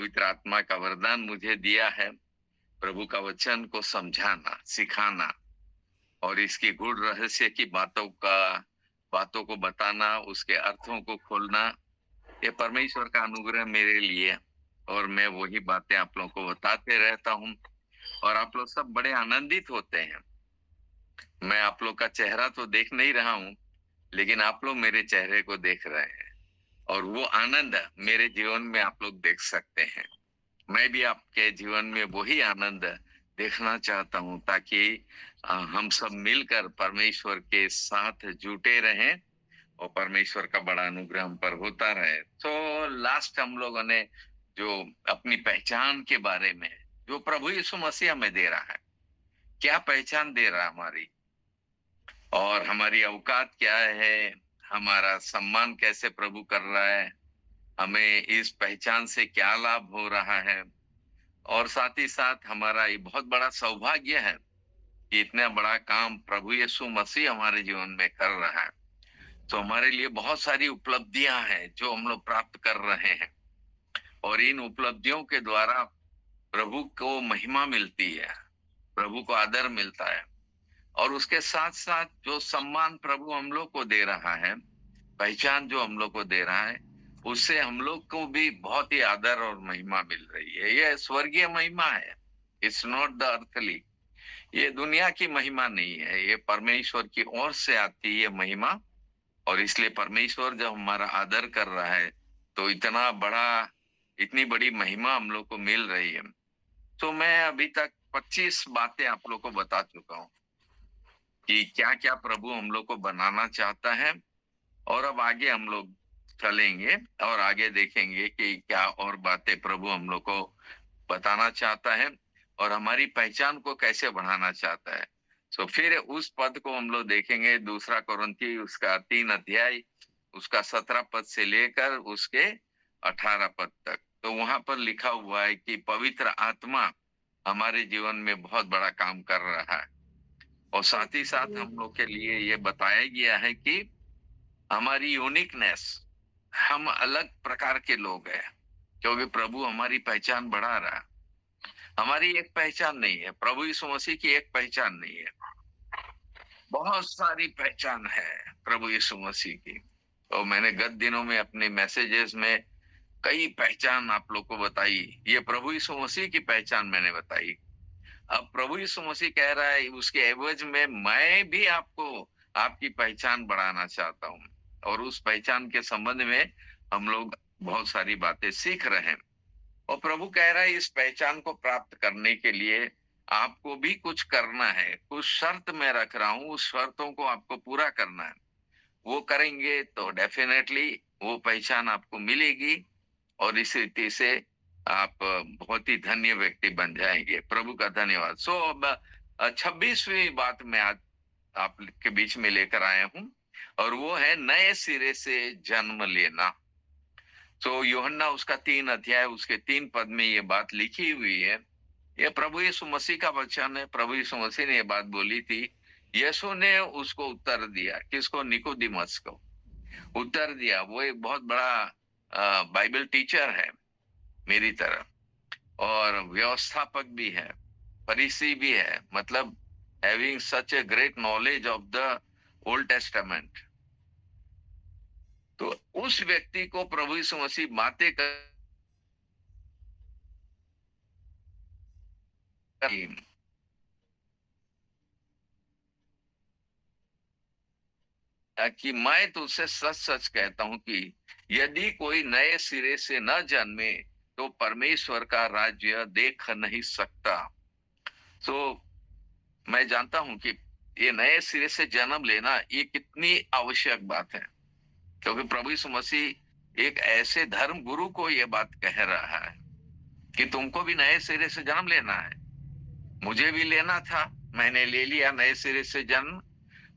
पवित्र आत्मा का वरदान मुझे दिया है प्रभु का वचन को समझाना, सिखाना और इसकी गूढ़ रहस्य की बातों को बताना, उसके अर्थों को खोलना, ये परमेश्वर का अनुग्रह मेरे लिए। और मैं वही बातें आप लोगों को बताते रहता हूँ और आप लोग सब बड़े आनंदित होते हैं। मैं आप लोग का चेहरा तो देख नहीं रहा हूँ, लेकिन आप लोग मेरे चेहरे को देख रहे हैं और वो आनंद मेरे जीवन में आप लोग देख सकते हैं। मैं भी आपके जीवन में वही आनंद देखना चाहता हूं ताकि हम सब मिलकर परमेश्वर के साथ जुटे रहें और परमेश्वर का बड़ा अनुग्रह हम पर होता रहे। तो लास्ट हम लोगों ने जो अपनी पहचान के बारे में, जो प्रभु यीशु मसीह हमें दे रहा है, क्या पहचान दे रहा है हमारी, और हमारी औकात क्या है, हमारा सम्मान कैसे प्रभु कर रहा है, हमें इस पहचान से क्या लाभ हो रहा है, और साथ ही साथ हमारा ये बहुत बड़ा सौभाग्य है कि इतना बड़ा काम प्रभु यीशु मसीह हमारे जीवन में कर रहा है। तो हमारे लिए बहुत सारी उपलब्धियां हैं जो हम लोग प्राप्त कर रहे हैं और इन उपलब्धियों के द्वारा प्रभु को महिमा मिलती है, प्रभु को आदर मिलता है। और उसके साथ साथ जो सम्मान प्रभु हम लोग को दे रहा है, पहचान जो हम लोग को दे रहा है, उससे हम लोग को भी बहुत ही आदर और महिमा मिल रही है। ये स्वर्गीय महिमा है, इट्स नॉट द अर्थली। ये दुनिया की महिमा नहीं है, ये परमेश्वर की ओर से आती है महिमा। और इसलिए परमेश्वर जब हमारा आदर कर रहा है तो इतनी बड़ी महिमा हम लोग को मिल रही है। तो मैं अभी तक 25 बातें आप लोग को बता चुका हूँ कि क्या क्या प्रभु हम लोग को बनाना चाहता है। और अब आगे हम लोग चलेंगे और आगे देखेंगे कि क्या और बातें प्रभु हम लोग को बताना चाहता है और हमारी पहचान को कैसे बढ़ाना चाहता है। तो फिर उस पद को हम लोग देखेंगे, दूसरा कोरिन्थी उसका 3 अध्याय, उसका 17 पद से लेकर उसके 18 पद तक। तो वहां पर लिखा हुआ है कि पवित्र आत्मा हमारे जीवन में बहुत बड़ा काम कर रहा है। और साथ ही साथ हम लोग के लिए ये बताया गया है कि हमारी यूनिकनेस, हम अलग प्रकार के लोग हैं क्योंकि प्रभु हमारी पहचान बढ़ा रहा है। हमारी एक पहचान नहीं है, प्रभु यीशु मसीह की एक पहचान नहीं है, बहुत सारी पहचान है प्रभु यीशु मसीह की। और मैंने गत दिनों में अपने मैसेजेस में कई पहचान आप लोग को बताई, ये प्रभु यीशु मसीह की पहचान मैंने बताई। अब प्रभु यीशु मसीह कह रहा है उसके एवज में मैं भी आपको आपकी पहचान बढ़ाना चाहता हूँ और उस पहचान के संबंध में हम लोग बहुत सारी बातें सीख रहे हैं। और प्रभु कह रहा है इस पहचान को प्राप्त करने के लिए आपको भी कुछ करना है, कुछ शर्त मैं रख रहा हूं, उस शर्तों को आपको पूरा करना है। वो करेंगे तो डेफिनेटली वो पहचान आपको मिलेगी और इस रीति से आप बहुत ही धन्य व्यक्ति बन जाएंगे। प्रभु का धन्यवाद। सो अब 26वीं बात मैं आज आपके बीच में लेकर आया हूं और वो है नए सिरे से जन्म लेना। तो यूहन्ना उसका 3 अध्याय उसके 3 पद में ये बात लिखी हुई है। ये प्रभु यीशु मसीह का वचन है, प्रभु यीशु मसीह ने ये बात बोली थी। यीशु ने उसको उत्तर दिया, किसको? निकोदिमस को उत्तर दिया। वो एक बहुत बड़ा बाइबल टीचर है मेरी तरह और व्यवस्थापक भी है, फरीसी भी है, मतलब having such a great knowledge of the old testament. तो उस व्यक्ति को प्रभु यीशु मसीह बातें कर कि मैं तुझसे सच सच कहता हूं कि यदि कोई नए सिरे से न जन्मे तो परमेश्वर का राज्य देख नहीं सकता। तो मैं जानता हूं कि ये नए सिरे से जन्म लेना ये कितनी आवश्यक बात है, क्योंकि प्रभु यीशु मसीह एक ऐसे धर्म गुरु को ये बात कह रहा है कि तुमको भी नए सिरे से जन्म लेना है। मुझे भी लेना था, मैंने ले लिया नए सिरे से जन्म।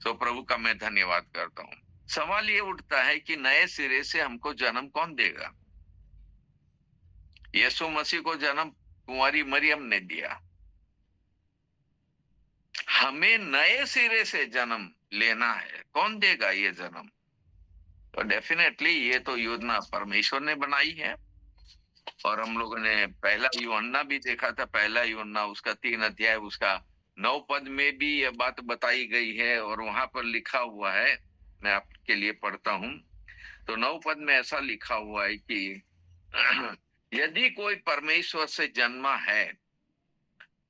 तो प्रभु का मैं धन्यवाद करता हूँ। सवाल ये उठता है कि नए सिरे से हमको जन्म कौन देगा? यीशु मसीह को जन्म कुंवारी मरियम ने दिया। हमें नए सिरे से जन्म लेना है, कौन देगा ये जन्म? तो डेफिनेटली ये तो योजना परमेश्वर ने बनाई है। और हम लोगों ने पहला यूहन्ना भी देखा था, पहला यूहन्ना उसका 3 अध्याय उसका 9 पद में भी यह बात बताई गई है और वहां पर लिखा हुआ है, मैं आपके लिए पढ़ता हूं। तो 9 पद में ऐसा लिखा हुआ है कि यदि कोई परमेश्वर से जन्मा है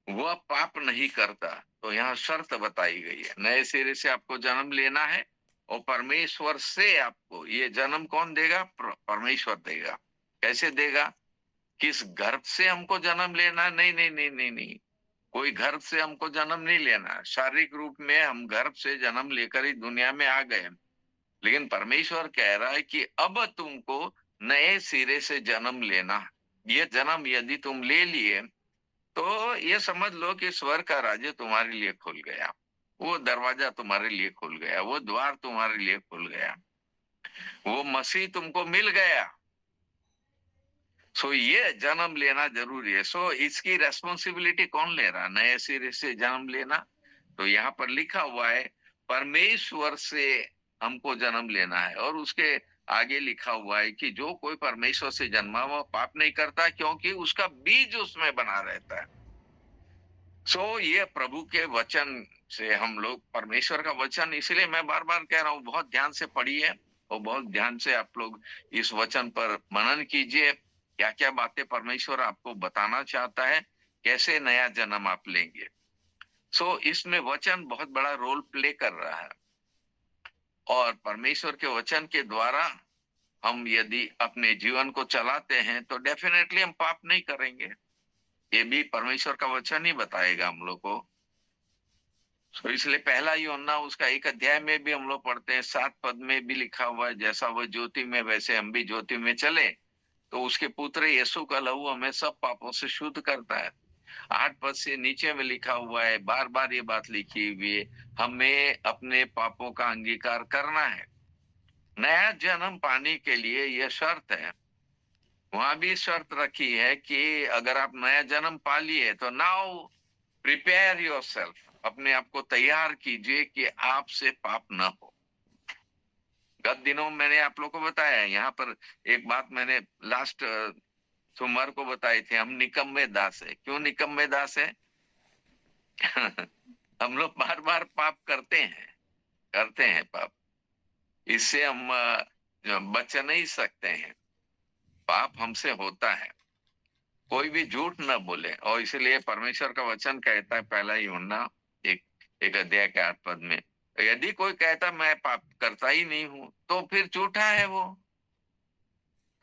वह पाप नहीं करता। तो यहाँ शर्त बताई गई है, नए सिरे से आपको जन्म लेना है और परमेश्वर से आपको ये जन्म कौन देगा? परमेश्वर देगा। कैसे देगा? किस गर्भ से हमको जन्म लेना? नहीं नहीं नहीं नहीं नहीं, कोई गर्भ से हमको जन्म नहीं लेना। शारीरिक रूप में हम गर्भ से जन्म लेकर ही दुनिया में आ गए, लेकिन परमेश्वर कह रहा है कि अब तुमको नए सिरे से जन्म लेना। ये जन्म यदि तुम ले लिए तो ये समझ लो कि स्वर्ग का राज्य तुम्हारे लिए खुल गया, वो दरवाजा तुम्हारे लिए खुल गया, वो द्वार तुम्हारे लिए खुल गया, वो मसीह तुमको मिल गया। सो ये जन्म लेना जरूरी है। सो इसकी रेस्पॉन्सिबिलिटी कौन ले रहा? नए सिरे से जन्म लेना। तो यहाँ पर लिखा हुआ है परमेश्वर से हमको जन्म लेना है, और उसके आगे लिखा हुआ है कि जो कोई परमेश्वर से जन्मा वह पाप नहीं करता, क्योंकि उसका बीज उसमें बना रहता है। ये प्रभु के वचन से हम लोग, परमेश्वर का वचन, इसलिए मैं बार बार कह रहा हूं बहुत ध्यान से पढ़िए और बहुत ध्यान से आप लोग इस वचन पर मनन कीजिए, क्या क्या बातें परमेश्वर आपको बताना चाहता है, कैसे नया जन्म आप लेंगे। इसमें वचन बहुत बड़ा रोल प्ले कर रहा है, और परमेश्वर के वचन के द्वारा हम यदि अपने जीवन को चलाते हैं तो डेफिनेटली हम पाप नहीं करेंगे। ये भी परमेश्वर का वचन ही बताएगा हम लोग को। तो इसलिए पहला यूहन्ना उसका 1 अध्याय में भी हम लोग पढ़ते हैं, 7 पद में भी लिखा हुआ है, जैसा वह ज्योति में वैसे हम भी ज्योति में चले। तो उसके पुत्र यीशु का लहू हमें सब पापों से शुद्ध करता है। 8 पद से नीचे में लिखा हुआ है, बार बार ये बात लिखी हुई है, हमें अपने पापों का अंगीकार करना है। नया जन्म पाने के लिए यह शर्त है, वहां भी शर्त रखी है कि अगर आप नया जन्म पा लिए तो नाउ प्रिपेयर योरसेल्फ, अपने आप को तैयार कीजिए कि आपसे पाप न हो। गत दिनों मैंने आप लोगों को बताया है, यहाँ पर एक बात मैंने लास्ट सोमवार को बताई थी, हम निकम्मे दास है। क्यों निकम्मे दास है? हम लोग बार बार पाप करते हैं पाप, इससे हम बच नहीं सकते हैं, पाप हमसे होता है। कोई भी झूठ न बोले, और इसलिए परमेश्वर का वचन कहता है, पहला यूहन्ना 1 अध्याय के 8 पद में, यदि कोई कहता मैं पाप करता ही नहीं हूं तो फिर झूठा है वो।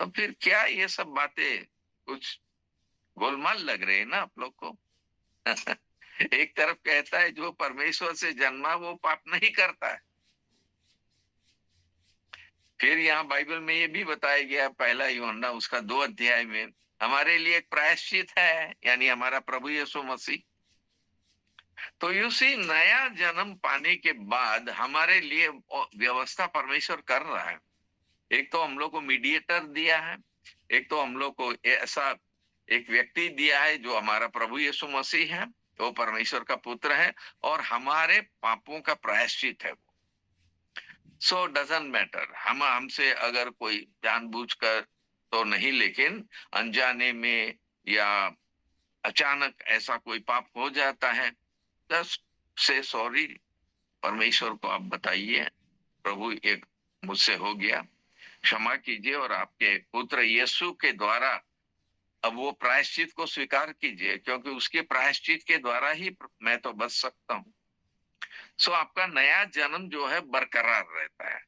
तो फिर क्या ये सब बातें कुछ गोलमाल लग रही है ना आप लोग को? एक तरफ कहता है जो परमेश्वर से जन्मा वो पाप नहीं करता है, फिर यहाँ बाइबल में ये भी बताया गया, पहला यूहन्ना उसका 2 अध्याय में, हमारे लिए एक प्रायश्चित है, यानी हमारा प्रभु यीशु मसीह। तो यूसी नया जन्म पाने के बाद हमारे लिए व्यवस्था परमेश्वर कर रहा है। एक तो हम लोग को मीडिएटर दिया है, एक तो हम लोग को ऐसा एक व्यक्ति दिया है जो हमारा प्रभु यीशु मसीह है, वो परमेश्वर का पुत्र है, और हमारे पापों का प्रायश्चित है। सो डजंट मैटर हमसे अगर कोई जानबूझकर तो नहीं, लेकिन अनजाने में या अचानक ऐसा कोई पाप हो जाता है, जस्ट से सॉरी, परमेश्वर को आप बताइए, प्रभु एक मुझसे हो गया, क्षमा कीजिए, और आपके पुत्र यीशु के द्वारा अब वो प्रायश्चित को स्वीकार कीजिए, क्योंकि उसके प्रायश्चित के द्वारा ही मैं तो बच सकता हूं। आपका नया जन्म जो है बरकरार रहता है।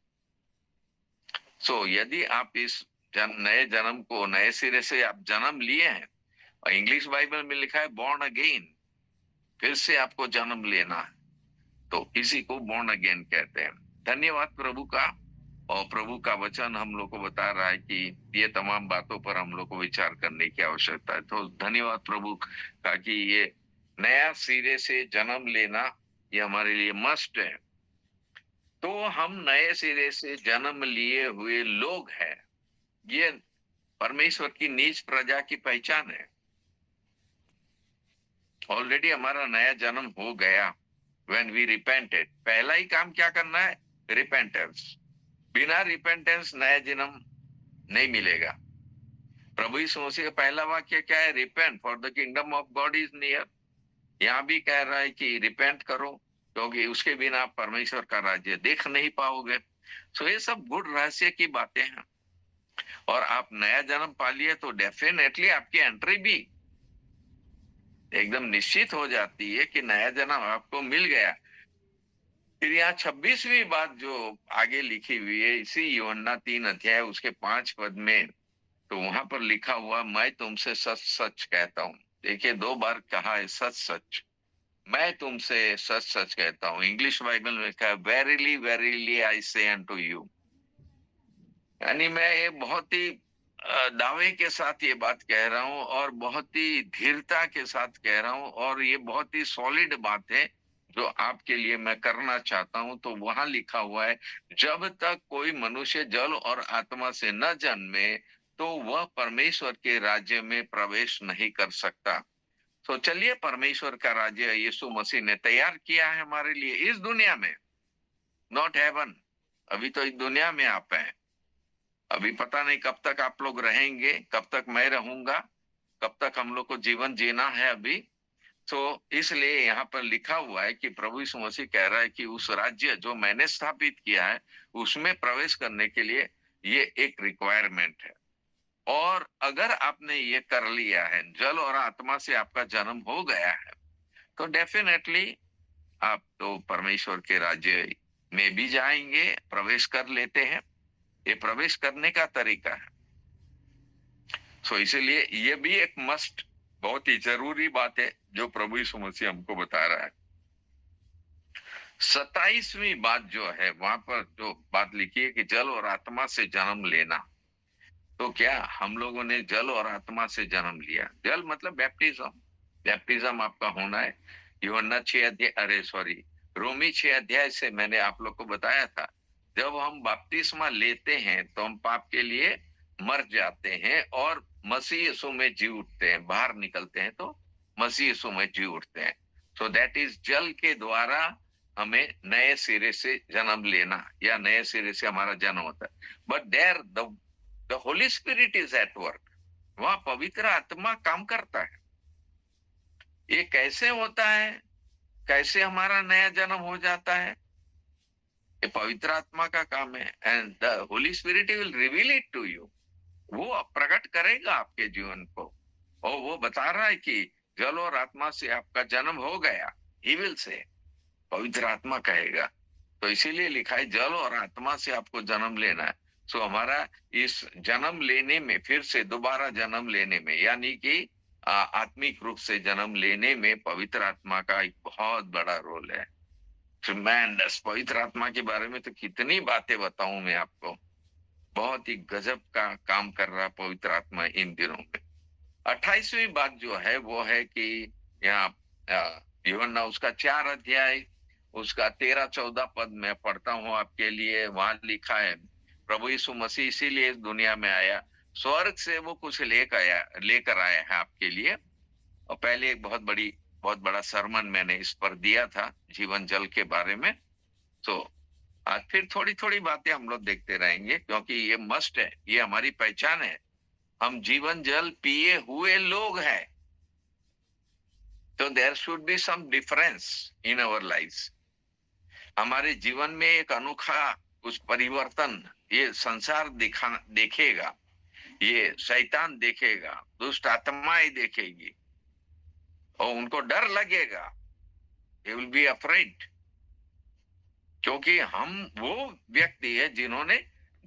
यदि आप इस नए जन्म को, नए सिरे से आप जन्म लिए हैं, और इंग्लिश बाइबल में लिखा है बॉर्न अगेन, फिर से आपको जन्म लेना है, तो इसी को बॉर्न अगेन कहते हैं। धन्यवाद प्रभु का, और प्रभु का वचन हम लोग को बता रहा है कि ये तमाम बातों पर हम लोग को विचार करने की आवश्यकता है। तो धन्यवाद प्रभु का कि ये नया सिरे से जन्म लेना ये हमारे लिए मस्ट है। तो हम नए सिरे से जन्म लिए हुए लोग हैं, ये परमेश्वर की नीच प्रजा की पहचान है। ऑलरेडी हमारा नया जन्म हो गया व्हेन वी रिपेंटेड। पहला ही काम क्या करना है? रिपेंटेंस। बिना रिपेंटेंस नया जन्म नहीं मिलेगा। प्रभु यीशु मसीह का पहला वाक्य क्या है? Repent for the kingdom of God is near. यहाँ भी कह रहा है कि रिपेंट करो, क्योंकि उसके बिना आप परमेश्वर का राज्य देख नहीं पाओगे। सो ये सब गुड रहस्य की बातें हैं। और आप नया जन्म पा लिए तो डेफिनेटली आपकी एंट्री भी एकदम निश्चित हो जाती है कि नया जन्म आपको मिल गया। फिर यहाँ 26वीं बात जो आगे लिखी हुई है इसी यूहन्ना 3 अध्याय उसके 5 पद में, तो वहां पर लिखा हुआ, मैं तुमसे सच सच कहता हूँ। देखिए 2 बार कहा है सच सच, मैं तुमसे सच सच कहता हूँ। इंग्लिश बाइबल में लिखा है वेरीली वेरीली आई से अनटू यू। यानी मैं ये बहुत ही दावे के साथ ये बात कह रहा हूं और बहुत ही धीरता के साथ कह रहा हूं, और ये बहुत ही सॉलिड बात है जो आपके लिए मैं करना चाहता हूं। तो वहां लिखा हुआ है, जब तक कोई मनुष्य जल और आत्मा से न जन्मे तो वह परमेश्वर के राज्य में प्रवेश नहीं कर सकता। तो चलिए, परमेश्वर का राज्य यीशु मसीह ने तैयार किया है हमारे लिए इस दुनिया में, नॉट हेवन। अभी तो इस दुनिया में आप हैं, अभी पता नहीं कब तक आप लोग रहेंगे, कब तक मैं रहूंगा, कब तक हम लोग को जीवन जीना है अभी। तो इसलिए यहाँ पर लिखा हुआ है कि प्रभु यीशु मसीह कह रहा है कि उस राज्य जो मैंने स्थापित किया है उसमें प्रवेश करने के लिए ये एक रिक्वायरमेंट है। और अगर आपने ये कर लिया है, जल और आत्मा से आपका जन्म हो गया है, तो डेफिनेटली आप तो परमेश्वर के राज्य में भी जाएंगे, प्रवेश कर लेते हैं। ये प्रवेश करने का तरीका है। सो इसीलिए ये भी एक मस्ट, बहुत ही जरूरी बात है जो प्रभु यीशु मसीह हमको बता रहा है। 27वीं बात जो है वहां पर जो बात लिखी है कि जल और आत्मा से जन्म लेना, तो क्या हम लोगों ने जल और आत्मा से जन्म लिया? जल मतलब बैप्टिज्म, बैप्टिज्म आपका होना है। यूहन्ना 6 अध्याय, अरे सॉरी, रोमी 6 अध्याय से मैंने आप लोग को बताया था, जब हम बपतिस्मा लेते हैं तो हम पाप के लिए मर जाते हैं और मसीह यीशु में जी उठते हैं, बाहर निकलते हैं तो मसीह यीशु में जी उठते हैं। सो दैट इज जल के द्वारा हमें नए सिरे से जन्म लेना, या नए सिरे से हमारा जन्म होता है। But there the Holi spirit is at work, वहां पवित्र आत्मा काम करता है। ये कैसे होता है, कैसे हमारा नया जन्म हो जाता है? ये पवित्र आत्मा का काम है। And the Holi Spirit will reveal it to you, वो प्रकट करेगा आपके जीवन को। और वो बता रहा है कि जल और आत्मा से आपका जन्म हो गया, ही विल से, पवित्र आत्मा कहेगा। तो इसीलिए लिखा है जल और आत्मा से आपको जन्म लेना है। सो हमारा इस जन्म लेने में, फिर से दोबारा जन्म लेने में, यानी कि आत्मिक रूप से जन्म लेने में पवित्र आत्मा का एक बहुत बड़ा रोल है। ट्रिमेंडस, पवित्र आत्मा के बारे में तो कितनी बातें बताऊं मैं आपको, बहुत ही गजब का काम कर रहा पवित्र आत्मा इन दिनों में। 28वीं बात जो है वो है कि यहाँ यूहन्ना उसका 4 अध्याय उसका 13-14 पद में पढ़ता हूँ आपके लिए। वहां लिखा है, प्रभु यीशु मसीह इसीलिए इस दुनिया में आया, स्वर्ग से वो कुछ लेकर आया है आपके लिए। और पहले एक बहुत बड़ा सरमन मैंने इस पर दिया था, जीवन जल के बारे में। तो आज फिर थोड़ी थोड़ी बातें हम लोग देखते रहेंगे, क्योंकि ये मस्ट है, ये हमारी पहचान है, हम जीवन जल पिए हुए लोग हैं। तो there should be some difference in our lifes. हमारे जीवन में एक अनोखा कुछ परिवर्तन ये संसार देखेगा, ये शैतान देखेगा, दुष्ट आत्माएं देखेगी, और उनको डर लगेगा, they will be afraid, क्योंकि हम वो व्यक्ति है जिन्होंने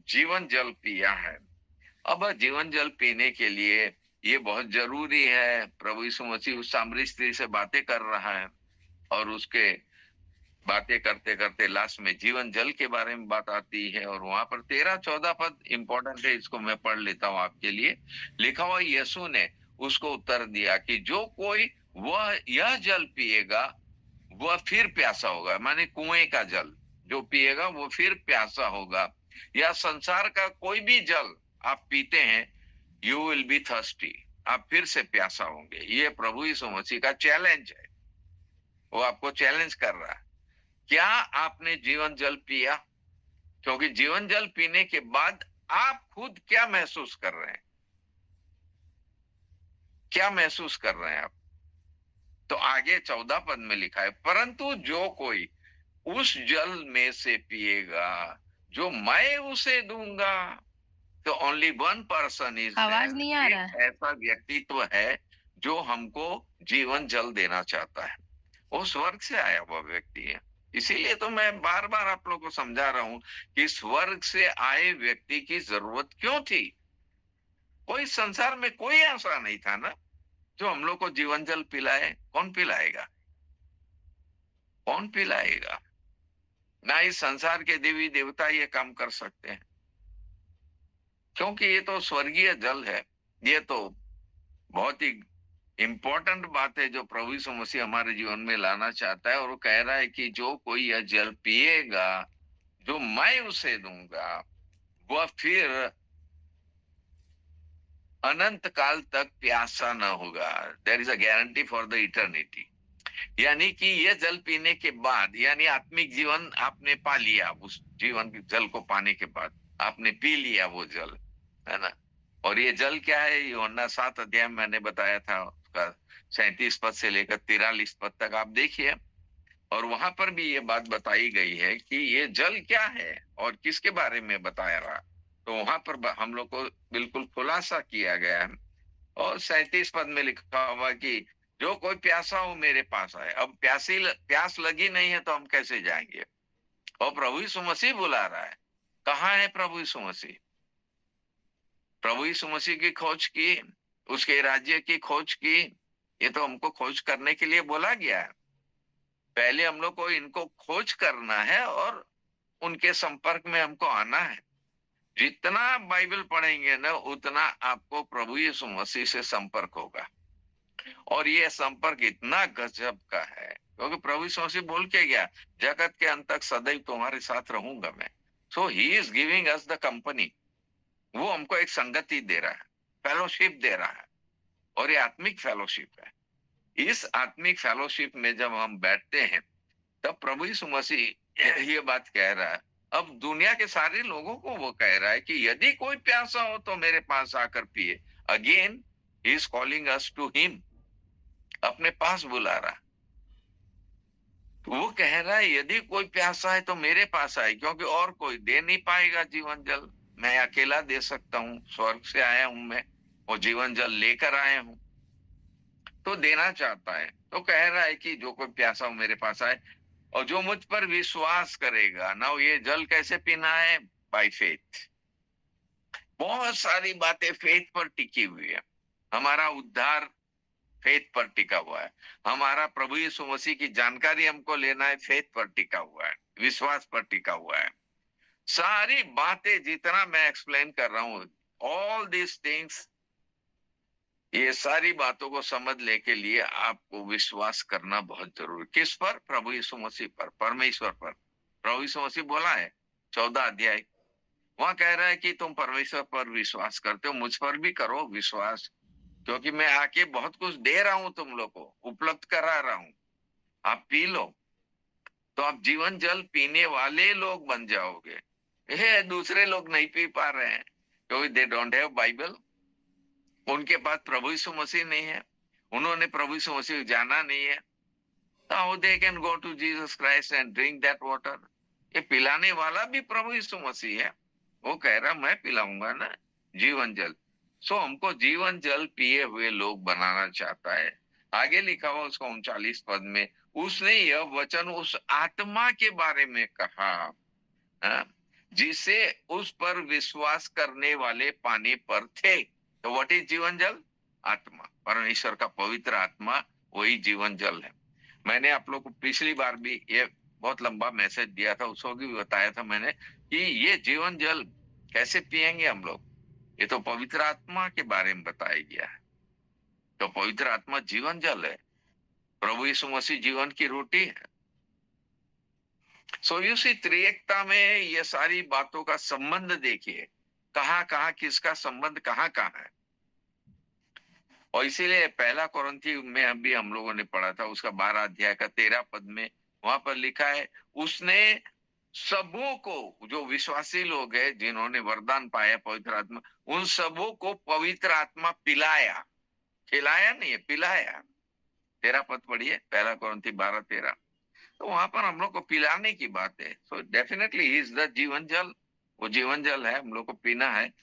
जीवन जल पिया है। अब जीवन जल पीने के लिए ये बहुत जरूरी है। प्रभु यीशु मसीह उस सामरी स्त्री से बातें कर रहा है, और उसके बातें करते करते लास्ट में जीवन जल के बारे में बात आती है। और वहां पर 13-14 पद इंपॉर्टेंट है, इसको मैं पढ़ लेता हूँ आपके लिए। लिखा हुआ, यीशु ने उसको उत्तर दिया कि जो कोई वह यह जल पिएगा वह फिर प्यासा होगा, माने कुएं का जल जो पिएगा वो फिर प्यासा होगा। या संसार का कोई भी जल आप पीते हैं, यू विल बी थर्स्टी, आप फिर से प्यासा होंगे। ये प्रभु यीशु मसीह का चैलेंज है, वो आपको चैलेंज कर रहा है। क्या आपने जीवन जल पिया? क्योंकि जीवन जल पीने के बाद आप खुद क्या महसूस कर रहे हैं? क्या महसूस कर रहे हैं आप? तो आगे 14 पद में लिखा है, परंतु जो कोई उस जल में से पिएगा जो मैं उसे दूंगा, तो ओनली वन पर्सन इज आवाज देयर, नहीं आ रहा एक है। ऐसा व्यक्तित्व है जो हमको जीवन जल देना चाहता है। वो स्वर्ग से आया हुआ व्यक्ति है। इसीलिए तो मैं बार बार आप लोगों को समझा रहा हूं कि स्वर्ग से आए व्यक्ति की जरूरत क्यों थी। कोई संसार में कोई ऐसा नहीं था ना जो हम लोग को जीवन जल पिलाए। कौन पिलाएगा? कौन पिलाएगा? ना इस संसार के देवी देवता ये काम कर सकते हैं, क्योंकि ये तो स्वर्गीय जल है। ये तो बहुत ही इंपॉर्टेंट बात है जो प्रभु यीशु मसीह हमारे जीवन में लाना चाहता है। और वो कह रहा है कि जो कोई यह जल पिएगा जो मैं उसे दूंगा, वह फिर अनंत काल तक प्यासा न होगा। There is a guarantee for the eternity. यानी कि ये जल पीने के बाद, यानी आत्मिक जीवन आपने पा लिया, उस जीवन के जल को पाने के बाद आपने पी लिया वो जल, है ना। और ये जल क्या है? यूहन्ना 7 अध्याय में मैंने बताया था, उसका 37 पद से लेकर 43 पद तक आप देखिए। और वहां पर भी ये बात बताई गई है कि ये जल क्या है और किसके बारे में बताया रहा। तो वहां पर हम लोग को बिल्कुल खुलासा किया गया है। और 37 पद में लिखा हुआ कि जो कोई प्यासा हो मेरे पास आए। अब प्यास लगी नहीं है तो हम कैसे जाएंगे? और प्रभु यीशु मसीह बुला रहा है। कहाँ है प्रभु यीशु मसीह? प्रभु यीशु मसीह की खोज की, उसके राज्य की खोज की। ये तो हमको खोज करने के लिए बोला गया है। पहले हम लोग को इनको खोज करना है और उनके संपर्क में हमको आना है। जितना बाइबल पढ़ेंगे ना, उतना आपको प्रभु यीशु मसीह से संपर्क होगा। और ये संपर्क इतना गजब का है, क्योंकि प्रभु यीशु मसीह बोल के गया, जगत के अंत तक सदैव तुम्हारे साथ रहूंगा मैं। So he is giving us the company. वो हमको एक संगति दे रहा है, फेलोशिप दे रहा है। और ये आत्मिक फेलोशिप है। इस आत्मिक फेलोशिप में जब हम बैठते हैं, तब प्रभु यीशु मसीह ये बात कह रहा है। अब दुनिया के सारे लोगों को वो कह रहा है कि यदि कोई प्यासा हो तो मेरे पास आकर पिए। Again he is calling us to him, अपने पास बुला रहा है। वो कह रहा है यदि कोई प्यासा है तो मेरे पास आए, क्योंकि और कोई दे नहीं पाएगा जीवन जल। मैं अकेला दे सकता हूँ, स्वर्ग से आया हूं मैं, वो जीवन जल लेकर आया हूं, तो देना चाहता है। तो कह रहा है कि जो कोई प्यासा हो मेरे पास आए और जो मुझ पर विश्वास करेगा ना। ये जल कैसे पीना है? By faith. बहुत सारी बातें फेथ पर टिकी हुई है। हमारा उद्धार फेथ पर टिका हुआ है। हमारा प्रभु यीशु मसीह की जानकारी हमको लेना है, फेथ पर टिका हुआ है, विश्वास पर टिका हुआ है। सारी बातें जितना मैं एक्सप्लेन कर रहा हूं, ऑल दिस थिंग्स, ये सारी बातों को समझने के लिए आपको विश्वास करना बहुत जरूरी। किस पर? प्रभु यीशु मसीह पर, परमेश्वर पर। प्रभु यीशु मसीह बोला है 14 अध्याय, वहां कह रहा है कि तुम परमेश्वर पर विश्वास करते हो, मुझ पर भी करो विश्वास, क्योंकि मैं आके बहुत कुछ दे रहा हूं, तुम लोग को उपलब्ध करा रहा हूं। आप पी लो तो आप जीवन जल पीने वाले लोग बन जाओगे। ये दूसरे लोग नहीं पी पा रहे हैं क्योंकि दे डोंट हैव बाइबल। उनके पास प्रभु यीशु मसीह नहीं है, उन्होंने प्रभु यीशु मसीह जाना नहीं है। How they can go to Jesus Christ and drink that water? ये पिलाने वाला भी प्रभु यीशु मसीह है। वो कह रहा मैं पिलाऊंगा ना जीवन जल। सो हमको जीवन जल पिए हुए लोग बनाना चाहता है। आगे लिखा हुआ उसका 39 पद में, उसने यह वचन उस आत्मा के बारे में कहा, हाँ, जिसे उस पर विश्वास करने वाले पाने पर थे। तो व्हाट इज जीवन जल? आत्मा, परमेश्वर का पवित्र आत्मा, वही जीवन जल है। मैंने आप लोग को पिछली बार भी ये बहुत लंबा मैसेज दिया था, उसको भी बताया था मैंने कि ये जीवन जल कैसे पिएंगे हम लोग। ये तो पवित्र आत्मा के बारे में बताया गया है। तो पवित्र आत्मा जीवन जल है। प्रभु यीशु मसीह जीवन की रोटी है। सो यू सी, त्रिएकता में ये सारी बातों का संबंध देखिए, कहाँ कहाँ किसका संबंध कहाँ कहाँ है। और इसीलिए पहला कोरिन्थी में अभी हम लोगों ने पढ़ा था, उसका 12 अध्याय का 13 पद में वहां पर लिखा है, उसने सबों को, जो विश्वासी लोग हैं जिन्होंने वरदान पाया पवित्र आत्मा, उन सबों को पवित्र आत्मा पिलाया। खिलाया नहीं है, पिलाया। 13 पद पढ़िए, पहला कोरिन्थी 12:13। तो वहां पर हम लोग को पिलाने की बात है। So definitely he is the जीवन जल, वो जीवन जल है, हम लोग को पीना है।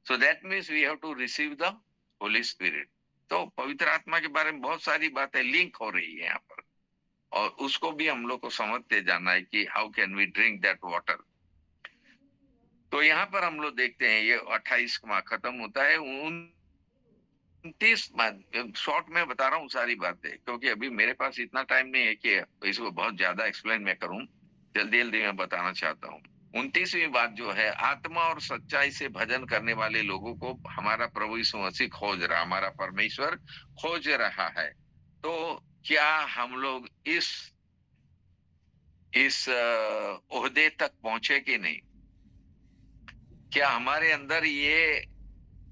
So that means we have to receive the Holi Spirit. तो पवित्र आत्मा के बारे में बहुत सारी बातें लिंक हो रही है यहाँ पर, और उसको भी हम लोग को समझते जाना है कि how can we drink that water. तो यहाँ पर हम लोग देखते हैं ये 28 खत्म होता है। 29 शॉर्ट में बता रहा हूँ सारी बातें, क्योंकि अभी मेरे पास इतना टाइम नहीं है कि इसको बहुत ज्यादा एक्सप्लेन मैं करूं। जल्दी जल्दी मैं बताना चाहता हूँ। 29वीं बात जो है, आत्मा और सच्चाई से भजन करने वाले लोगों को हमारा प्रभु यीशु मसीह खोज रहा, हमारा परमेश्वर खोज रहा है। तो क्या हम लोग इस ओहदे तक पहुंचे कि नहीं? क्या हमारे अंदर ये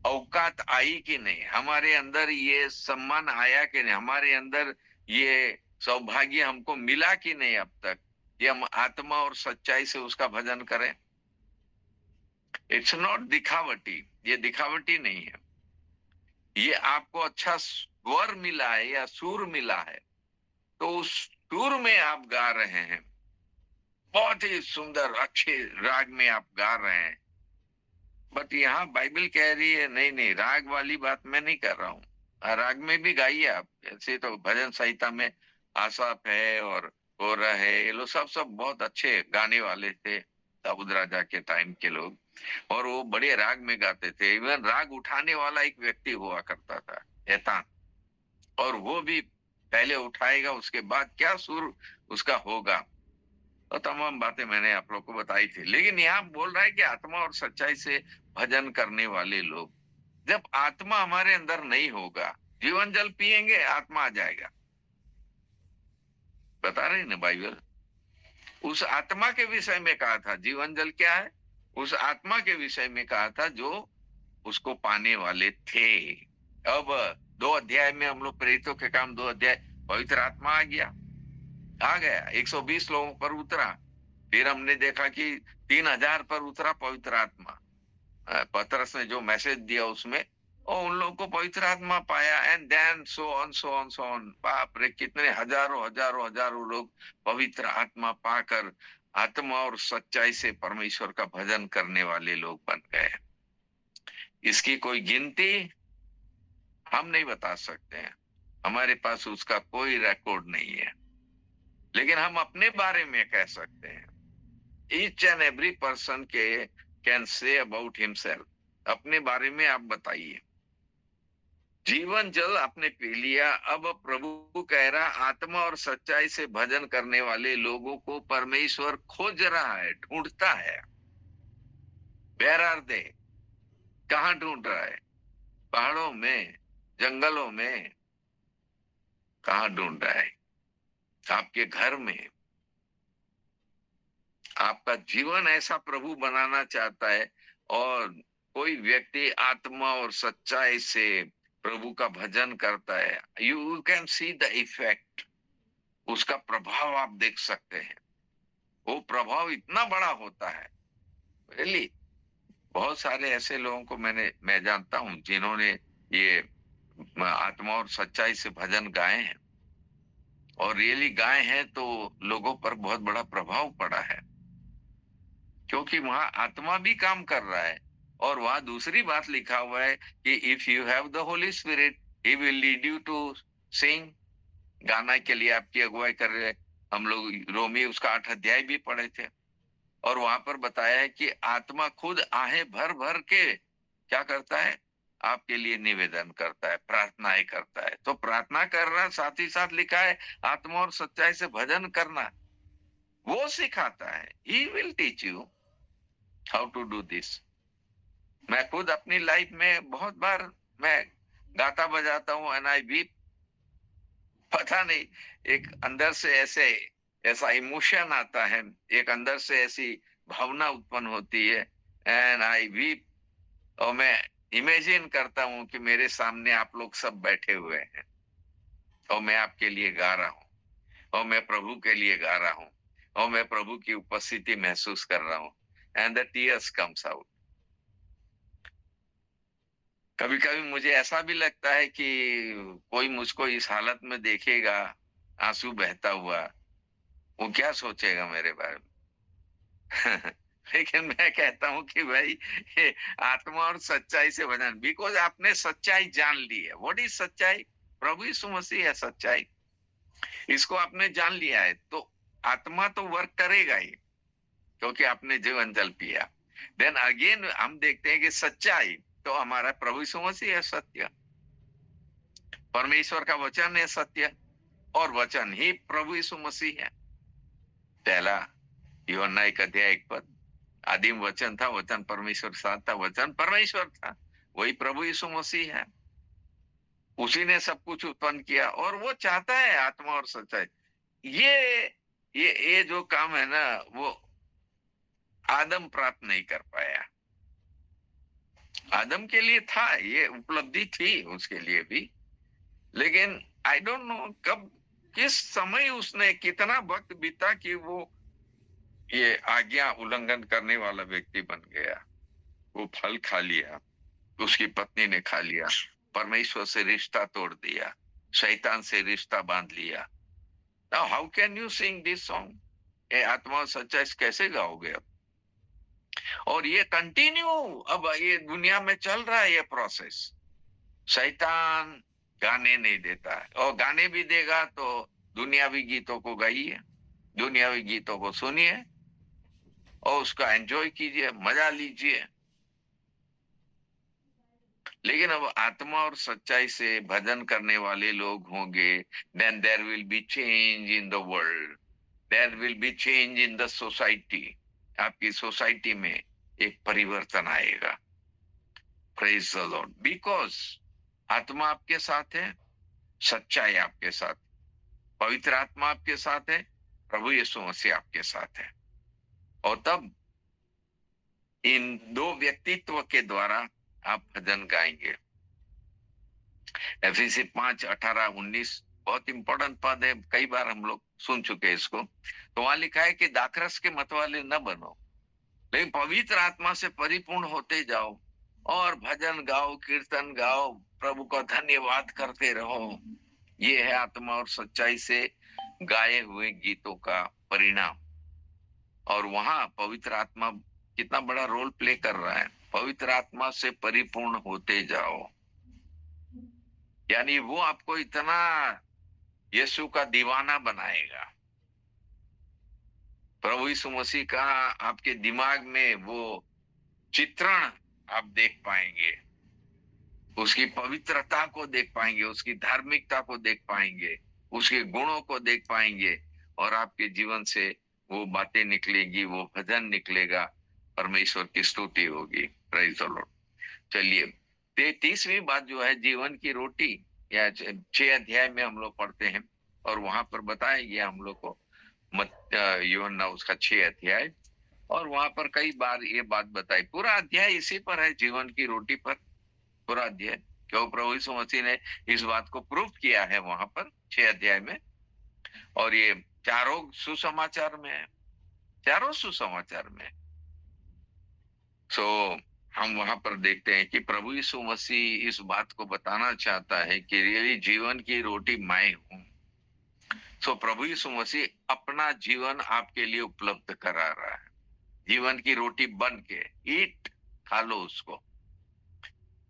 औकात आई कि नहीं? हमारे अंदर ये सम्मान आया कि नहीं? हमारे अंदर ये सौभाग्य हमको मिला कि नहीं अब तक? ये हम आत्मा और सच्चाई से उसका भजन करें। इट्स नॉट दिखावटी, ये दिखावटी नहीं है। ये आपको अच्छा स्वर मिला है या सुर मिला है, तो उस सुर में आप गा रहे हैं, बहुत ही सुंदर अच्छे राग में आप गा रहे हैं। बट यहाँ बाइबल कह रही है नहीं नहीं, राग वाली बात मैं नहीं कर रहा हूँ। राग में भी गाइए आप, ऐसे तो भजन संहिता में आसाफ है और कोरह है, ये लोग सब बहुत अच्छे गाने वाले थे, दाऊद राजा के टाइम के लोग, और वो बड़े राग में गाते थे। इवन राग उठाने वाला एक व्यक्ति हुआ करता था, एतान, और वो भी पहले उठाएगा, उसके बाद क्या सुर उसका होगा। तो तमाम बातें मैंने आप लोग को बताई थी। लेकिन यहाँ बोल रहा है कि आत्मा और सच्चाई से भजन करने वाले लोग, जब आत्मा हमारे अंदर नहीं होगा, जीवन जल पिएंगे आत्मा आ जाएगा, बता रही ना बाइबल। उस आत्मा के विषय में कहा था, जीवन जल क्या है, उस आत्मा के विषय में कहा था जो उसको पाने वाले थे। अब 2 अध्याय में हम लोग प्रेरितों के काम 2 अध्याय, पवित्र आत्मा आ गया 120 लोगों पर उतरा। फिर हमने देखा कि 3000 पर उतरा पवित्र आत्मा। पतरस ने जो मैसेज दिया उसमें, और उन लोगों को पवित्र आत्मा पाया। एंड देन सो ऑन, बाप रे, कितने हजारों हजारों हजारों लोग पवित्र आत्मा पाकर आत्मा और सच्चाई से परमेश्वर का भजन करने वाले लोग बन गए। इसकी कोई गिनती हम नहीं बता सकते हैं, हमारे पास उसका कोई रिकॉर्ड नहीं है। लेकिन हम अपने बारे में कह सकते हैं, ईच एंड एवरी पर्सन के कैन से अबाउट हिमसेल्फ, अपने बारे में आप बताइए। जीवन जल आपने पी लिया, अब प्रभु कह रहा आत्मा और सच्चाई से भजन करने वाले लोगों को परमेश्वर खोज रहा है, ढूंढता है। Where are they? कहाँ ढूंढ रहा है? पहाड़ों में, जंगलों में? कहाँ ढूंढ रहा है? आपके घर में। आपका जीवन ऐसा प्रभु बनाना चाहता है, और कोई व्यक्ति आत्मा और सच्चाई से प्रभु का भजन करता है, you can see the effect, उसका प्रभाव आप देख सकते हैं। वो प्रभाव इतना बड़ा होता है, रियली। बहुत सारे ऐसे लोगों को मैं जानता हूं जिन्होंने ये आत्मा और सच्चाई से भजन गाए हैं, और रियली गाए हैं, तो लोगों पर बहुत बड़ा प्रभाव पड़ा है, क्योंकि वहां आत्मा भी काम कर रहा है। और वहां दूसरी बात लिखा हुआ है कि if you have the Holi Spirit he will lead you to sing, गाना के लिए आपकी अगुवाई कर रहे हैं। हम लोग रोमी उसका 8 अध्याय भी पढ़े थे, और वहां पर बताया है कि आत्मा खुद आहें भर भर के क्या करता है, आपके लिए निवेदन करता है, प्रार्थनाएं करता है। तो प्रार्थना कर रहा, साथ ही साथ लिखा है आत्मा और सच्चाई से भजन करना, वो सिखाता है। He will teach you how to do this. मैं खुद अपनी लाइफ में बहुत बार मैं गाता बजाता हूँ, एंड आई वीप। पता नहीं, एक अंदर से ऐसा इमोशन आता है, एक अंदर से ऐसी भावना उत्पन्न होती है, एंड आई वीप। और मैं इमेजिन करता हूँ कि मेरे सामने आप लोग सब बैठे हुए हैं, और मैं आपके लिए गा रहा हूँ, और मैं प्रभु के लिए गा रहा हूँ, और मैं प्रभु की उपस्थिति महसूस कर रहा हूँ, and the tears comes out. कभी कभी मुझे ऐसा भी लगता है कि कोई मुझको इस हालत में देखेगा, आंसू बहता हुआ, वो क्या सोचेगा मेरे बारे में। लेकिन मैं कहता हूँ कि भाई, ये आत्मा और सच्चाई से भजन, बिकॉज आपने सच्चाई जान ली है। व्हाट इज सच्चाई? प्रभु यीशु मसीह है सच्चाई। इसको आपने जान लिया है तो आत्मा तो वर्क करेगा ही, क्योंकि आपने जीवन जल पिया। देन अगेन हम देखते हैं कि सच्चाई तो हमारा प्रभु यीशु मसीह है सत्य, परमेश्वर का वचन है सत्य, और वचन ही प्रभु यीशु मसीह है। पहला यूहन्ना 1 अध्याय 1 पद, आदिम वचन था, वचन परमेश्वर के साथ था, वचन परमेश्वर था, वही प्रभु यीशु मसीह है। उसी ने सब कुछ उत्पन्न किया और वो चाहता है आत्मा और सच्चाई। ये ये जो काम है ना, वो आदम प्राप्त नहीं कर पाया। आदम के लिए था, ये उपलब्धि थी उसके लिए भी, लेकिन आई डोंट नो कब, किस समय उसने कितना वक्त बीता कि वो ये आज्ञा उल्लंघन करने वाला व्यक्ति बन गया। वो फल खा लिया, उसकी पत्नी ने खा लिया, परमेश्वर से रिश्ता तोड़ दिया, शैतान से रिश्ता बांध लिया। Now how can you sing this song? ये आत्मा और सच्चाई कैसे गाओगे अब? और ये कंटिन्यू अब ये दुनिया में चल रहा है ये प्रोसेस। शैतान गाने नहीं देता है, और गाने भी देगा तो दुनियावी गीतों को गाइए, दुनियावी गीतों को सुनिए और उसका एंजॉय कीजिए, मजा लीजिए। लेकिन अब आत्मा और सच्चाई से भजन करने वाले लोग होंगे, then there will be change in the world, there will be change in the society. आपकी सोसाइटी में एक परिवर्तन आएगा। प्रेज द लॉर्ड, बिकॉज आत्मा आपके साथ है, सच्चाई आपके साथ, पवित्र आत्मा आपके साथ है, प्रभु यीशु मसीह आपके साथ है। और तब इन दो व्यक्तित्व के द्वारा आप भजन गाएंगे। एफएसी 5:18-19 बहुत इंपॉर्टेंट पद है, कई बार हम लोग सुन चुके हैं इसको। तो वहां लिखा है कि दाखरस के मतवाले न बनो, लेकिन पवित्र आत्मा से परिपूर्ण होते जाओ और भजन गाओ, कीर्तन गाओ, प्रभु का धन्यवाद करते रहो। ये है आत्मा और सच्चाई से गाए हुए गीतों का परिणाम। और वहां पवित्र आत्मा कितना बड़ा रोल प्ले कर रहा है। पवित्र आत्मा से परिपूर्ण होते जाओ, यानी वो आपको इतना यीशु का दीवाना बनाएगा। प्रभु यीशु मसीह का आपके दिमाग में वो चित्रण आप देख पाएंगे, उसकी पवित्रता को देख पाएंगे, उसकी धार्मिकता को देख पाएंगे, उसके गुणों को देख पाएंगे, और आपके जीवन से वो बातें निकलेगी, वो भजन निकलेगा, परमेश्वर की स्तुति होगी। Praise the Lord. चलिए, 33वीं बात जो है जीवन की रोटी, या 6 अध्याय में हम लोग पढ़ते हैं, और वहां पर बताया गया हम लोग को यूहन्ना उसका 6 अध्याय, और वहां पर कई बार ये बात बताई। पूरा अध्याय इसी पर है, जीवन की रोटी पर पूरा अध्याय, क्यों प्रभु यीशु मसीह ने इस बात को प्रूव किया है वहां पर 6 अध्याय में। और ये चारों सुसमाचार में है, चारों सुसमाचार में। सो हम वहां पर देखते हैं कि प्रभु यीशु मसीह इस बात को बताना चाहता है कि रियली जीवन की रोटी मैं हूं। सो प्रभु यीशु मसीह अपना जीवन आपके लिए उपलब्ध करा रहा है, जीवन की रोटी बन के। ईट, खा लो उसको,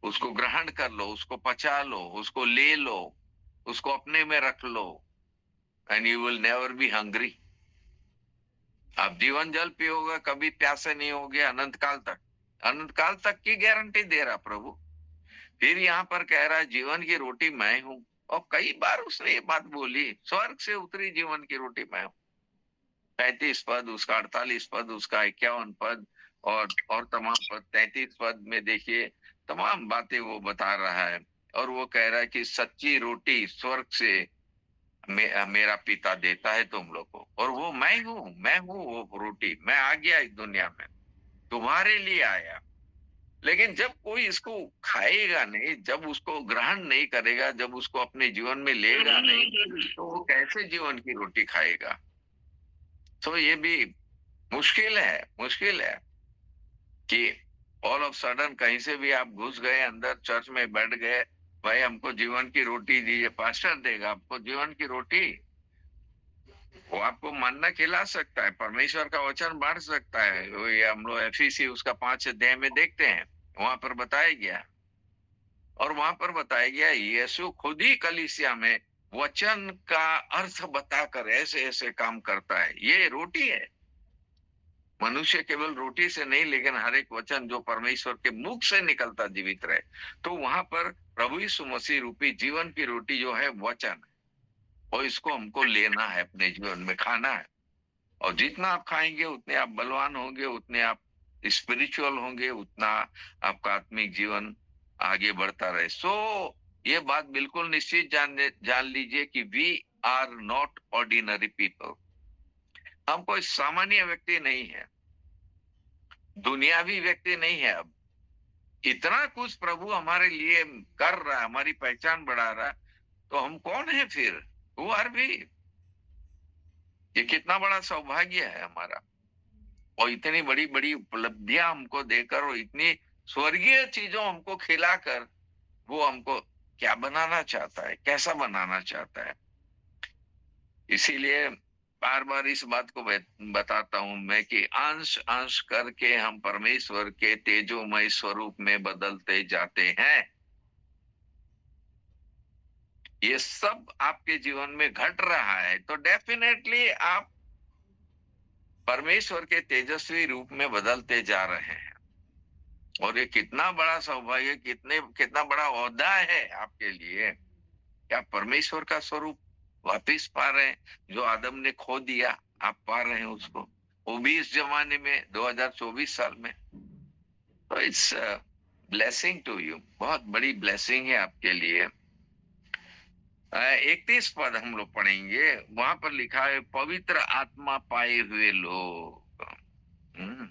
उसको ग्रहण कर लो, उसको पचा लो, उसको ले लो, उसको अपने में रख लो, and you will never be hungry. आप जीवन जल पियोगे, कभी प्यासे नहीं होगे अनंत काल तक। अनंत काल तक की गारंटी दे रहा प्रभु। फिर यहाँ पर कह रहा है जीवन की रोटी मैं हूं, और कई बार उसने ये बात बोली, स्वर्ग से उतरी जीवन की रोटी मैं हूं। 35 पद उसका, 48 पद उसका, 51 पद और तमाम पद, 33 पद में देखिए तमाम बातें वो बता रहा है। और वो कह रहा है कि सच्ची रोटी स्वर्ग से मेरा पिता देता है तुम लोग को, और वो मैं हूं वो रोटी। मैं आ गया इस दुनिया में, तुम्हारे लिए आया। लेकिन जब कोई इसको खाएगा नहीं, जब उसको ग्रहण नहीं करेगा, जब उसको अपने जीवन में लेगा नहीं, तो वो कैसे जीवन की रोटी खाएगा? तो ये भी मुश्किल है कि ऑल ऑफ सडन कहीं से भी आप घुस गए अंदर, चर्च में बैठ गए, भाई हमको जीवन की रोटी दीजिए, पास्टर देगा आपको जीवन की रोटी। वो आपको मन्ना खिला सकता है, परमेश्वर का वचन बांट सकता है। वो ये हम लोग एफीसी उसका 5 अध्याय में देखते हैं, वहां पर बताया गया। और वहां पर बताया गया यीशु खुद ही कलीसिया में वचन का अर्थ बताकर ऐसे ऐसे काम करता है। ये रोटी है। मनुष्य केवल रोटी से नहीं, लेकिन हर एक वचन जो परमेश्वर के मुख से निकलता जीवित रहे। तो वहां पर प्रभु यीशु मसीह रूपी जीवन की रोटी जो है वचन है, और इसको हमको लेना है, अपने जीवन में खाना है। और जितना आप खाएंगे उतने आप बलवान होंगे, उतने आप स्पिरिचुअल होंगे, उतना आपका आत्मिक जीवन आगे बढ़ता रहे। सो ये बात बिल्कुल निश्चित जान लीजिए कि we are not ordinary people. हम कोई सामान्य व्यक्ति नहीं है, दुनियावी व्यक्ति नहीं है। अब इतना कुछ प्रभु हमारे लिए कर रहा है, हमारी पहचान बढ़ा रहा है, तो हम कौन है फिर? Who are we? ये कितना बड़ा सौभाग्य है हमारा। और इतनी बड़ी बड़ी उपलब्धियां हमको देकर और इतनी स्वर्गीय चीजों हमको खिलाकर वो हमको क्या बनाना चाहता है, कैसा बनाना चाहता है। इसीलिए बार बार इस बात को बताता हूं मैं कि अंश अंश करके हम परमेश्वर के तेजोमय स्वरूप में बदलते जाते हैं। ये सब आपके जीवन में घट रहा है तो डेफिनेटली आप परमेश्वर के तेजस्वी रूप में बदलते जा रहे हैं। और ये कितना बड़ा सौभाग्य, कितना बड़ा ओहदा है आपके लिए कि आप परमेश्वर का स्वरूप वापिस पा रहे हैं। जो आदम ने खो दिया, आप पा रहे हैं उसको, वो भी इस जमाने में 2024 साल में। तो इट्स ब्लेसिंग टू यू, बहुत बड़ी ब्लेसिंग है आपके लिए। 31 पद हम लोग पढ़ेंगे, वहां पर लिखा है पवित्र आत्मा पाए हुए लोग। हम्म,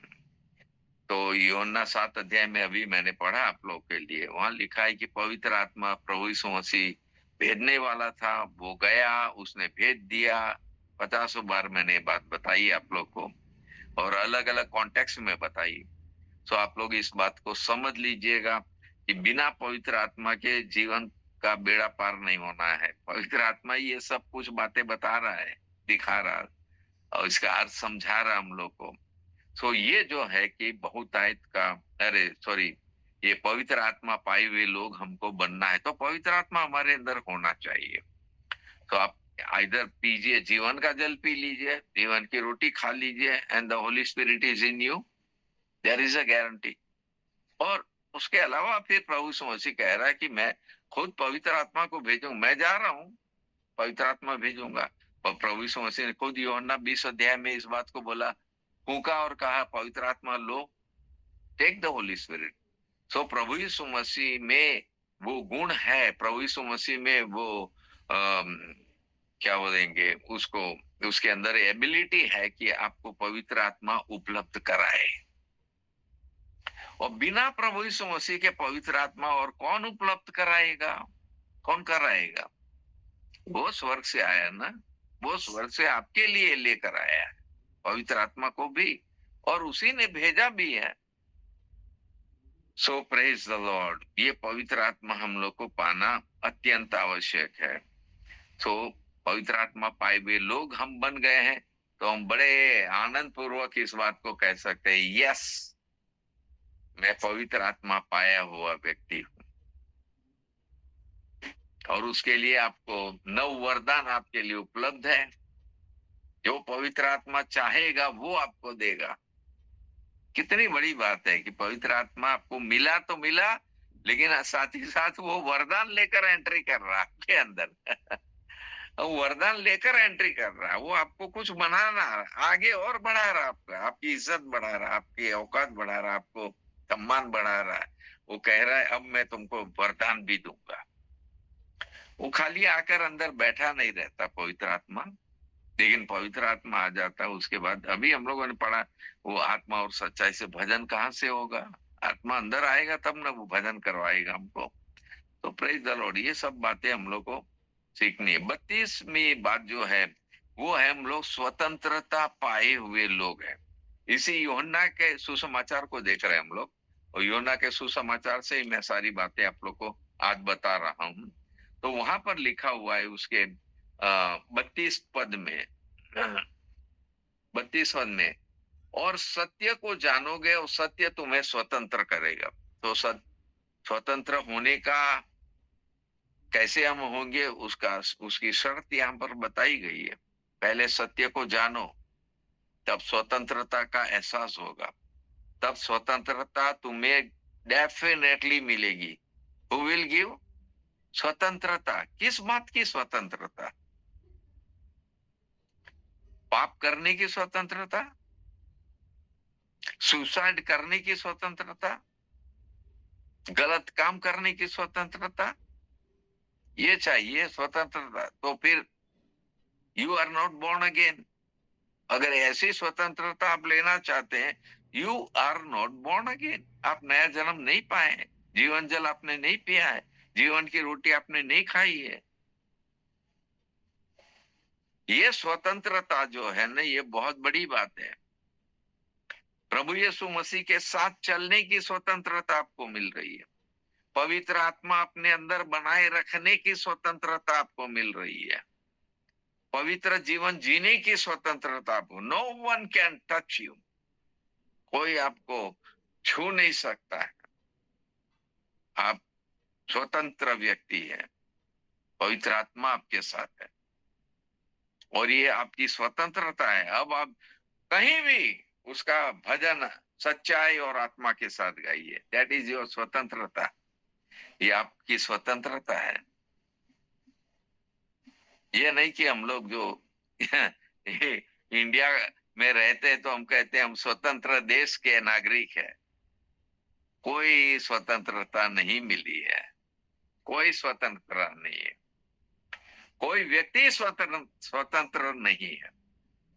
तो योना 7 अध्याय में अभी मैंने पढ़ा आप लोग के लिए, वहां लिखा है कि पवित्र आत्मा प्रभु यीशु मसीह भेजने वाला था, वो गया, उसने भेज दिया। 50 बार मैंने ये बात बताई आप लोग को, और अलग अलग कॉन्टेक्स्ट में बताई। तो आप लोग इस बात को समझ लीजिएगा कि बिना पवित्र आत्मा के जीवन का बेड़ा पार नहीं होना है। पवित्र आत्मा ही ये सब कुछ बातें बता रहा है, दिखा रहा, और इसका अर्थ समझा रहा हम लोग को। सो ये जो है कि बहुतायत का, अरे सॉरी, ये पवित्र आत्मा पाए हुए लोग हमको बनना है, तो पवित्र आत्मा हमारे अंदर होना चाहिए। तो आप इधर पीजिए, जीवन का जल पी लीजिए, जीवन की रोटी खा लीजिए, and the Holi spirit is in you, there is a guarantee. और उसके अलावा फिर प्रभु यीशु मसीह कह रहा है कि मैं खुद पवित्र आत्मा को भेजूंगा, मैं जा रहा हूँ, पवित्र आत्मा भेजूंगा। और प्रभु यीशु मसीह ने खुद यूहन्ना 20 अध्याय में इस बात को बोला, फूंका और कहा पवित्र आत्मा लो, टेक द होली स्पिरिट। सो प्रभु यीशु मसीह में वो गुण है, प्रभु यीशु मसीह में वो क्या बोलेंगे उसको, उसके अंदर एबिलिटी है कि आपको पवित्र आत्मा उपलब्ध कराए। और बिना प्रभु यीशु मसीह के पवित्र आत्मा और कौन उपलब्ध कराएगा? कौन कराएगा? वो स्वर्ग से आया ना, वो स्वर्ग से आपके लिए लेकर आया है पवित्र आत्मा को भी, और उसी ने भेजा भी है। सो प्रेज द लॉर्ड। ये पवित्र आत्मा हम लोग को पाना अत्यंत आवश्यक है। सो पवित्र आत्मा पाए हुए लोग हम बन गए हैं, तो हम बड़े आनंद पूर्वक इस बात को कह सकते हैं, यस, मैं पवित्र आत्मा पाया हुआ व्यक्ति हूं। और उसके लिए आपको 9 वरदान आपके लिए उपलब्ध है। जो पवित्र आत्मा चाहेगा वो आपको देगा। कितनी बड़ी बात है कि पवित्र आत्मा आपको मिला तो मिला, लेकिन साथ ही साथ वो वरदान लेकर एंट्री कर रहा है आपके अंदर। वरदान लेकर एंट्री कर रहा है, वो आपको कुछ बनाना, आगे और बढ़ा रहा, आपका, आपकी इज्जत बढ़ा रहा, आपकी औकात बढ़ा रहा, आपको सम्मान बढ़ा रहा है। वो कह रहा है अब मैं तुमको वरदान भी दूंगा। वो खाली आकर अंदर बैठा नहीं रहता पवित्र आत्मा, लेकिन पवित्र आत्मा आ जाता है उसके बाद, अभी हम लोगों ने पढ़ा, वो आत्मा और सच्चाई से भजन कहाँ से होगा? आत्मा अंदर आएगा तब ना वो भजन करवाएगा हमको। तो प्रेज द लॉर्ड, ये सब बातें हम लोग को सीखनी है। 32वीं बात जो है वो है हम लोग स्वतंत्रता पाए हुए लोग हैं। इसी यूहन्ना के सुसमाचार को देख रहे हैं हम लोग। और योना के सुसमाचार से ही मैं सारी बातें आप लोग को आज बता रहा हूं। तो वहां पर लिखा हुआ है उसके 32 पद में, 32 पद में, और सत्य को जानोगे और सत्य तुम्हें स्वतंत्र करेगा। तो स्वतंत्र होने का कैसे हम होंगे, उसका उसकी शर्त यहाँ पर बताई गई है। पहले सत्य को जानो, तब स्वतंत्रता का एहसास होगा, तब स्वतंत्रता तुम्हें डेफिनेटली मिलेगी। Who will give? स्वतंत्रता। किस बात की स्वतंत्रता? पाप करने की स्वतंत्रता, सुसाइड करने की स्वतंत्रता, गलत काम करने की स्वतंत्रता, ये चाहिए स्वतंत्रता। तो फिर you are not born again. अगर ऐसी स्वतंत्रता आप लेना चाहते हैं, you are not born again. आप नया जन्म नहीं पाए हैं, जीवन जल आपने नहीं पिया है, जीवन की रोटी आपने नहीं खाई है। ये स्वतंत्रता जो है ना, ये बहुत बड़ी बात है। प्रभु यीशु मसीह के साथ चलने की स्वतंत्रता आपको मिल रही है। पवित्र आत्मा अपने अंदर बनाए रखने की स्वतंत्रता आपको मिल रही है। पवित्र जीवन जीने की स्वतंत्रता आपको। No one can touch you. कोई आपको छू नहीं सकता है। आप स्वतंत्र व्यक्ति है, पवित्र आत्मा आपके साथ है, और ये आपकी स्वतंत्रता है। अब आप कहीं भी उसका भजन सच्चाई और आत्मा के साथ गाइए। दैट इज योर स्वतंत्रता। ये आपकी स्वतंत्रता है। ये नहीं कि हम लोग जो इंडिया में रहते हैं तो हम कहते हैं हम स्वतंत्र देश के नागरिक है। कोई स्वतंत्रता नहीं मिली है, कोई स्वतंत्रता नहीं है, कोई व्यक्ति स्वतंत्र स्वतंत्र नहीं है।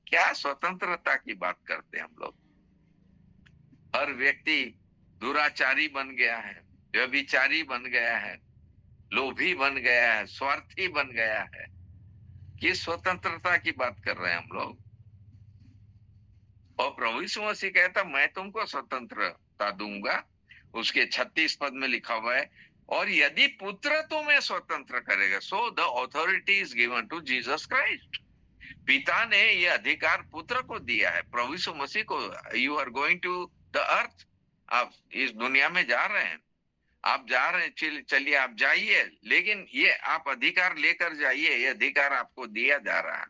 क्या स्वतंत्रता की बात करते हैं हम लोग? हर व्यक्ति दुराचारी बन गया है, व्यभिचारी बन गया है, लोभी बन गया है, स्वार्थी बन गया है। किस स्वतंत्रता की बात कर रहे हैं हम लोग? और प्रभु यीशु मसीह कहता मैं तुमको स्वतंत्रता दूंगा। उसके 36 पद में लिखा हुआ है, और यदि पुत्र तुम्हें स्वतंत्र करेगा, so the authority is given to Jesus Christ. पिता ने ये अधिकार पुत्र को दिया है, प्रभु यीशु मसीह को। You are going to the earth. आप इस दुनिया में जा रहे हैं, आप जा रहे हैं, चलिए आप जाइए, लेकिन ये आप अधिकार लेकर जाइए। ये अधिकार आपको दिया जा रहा है।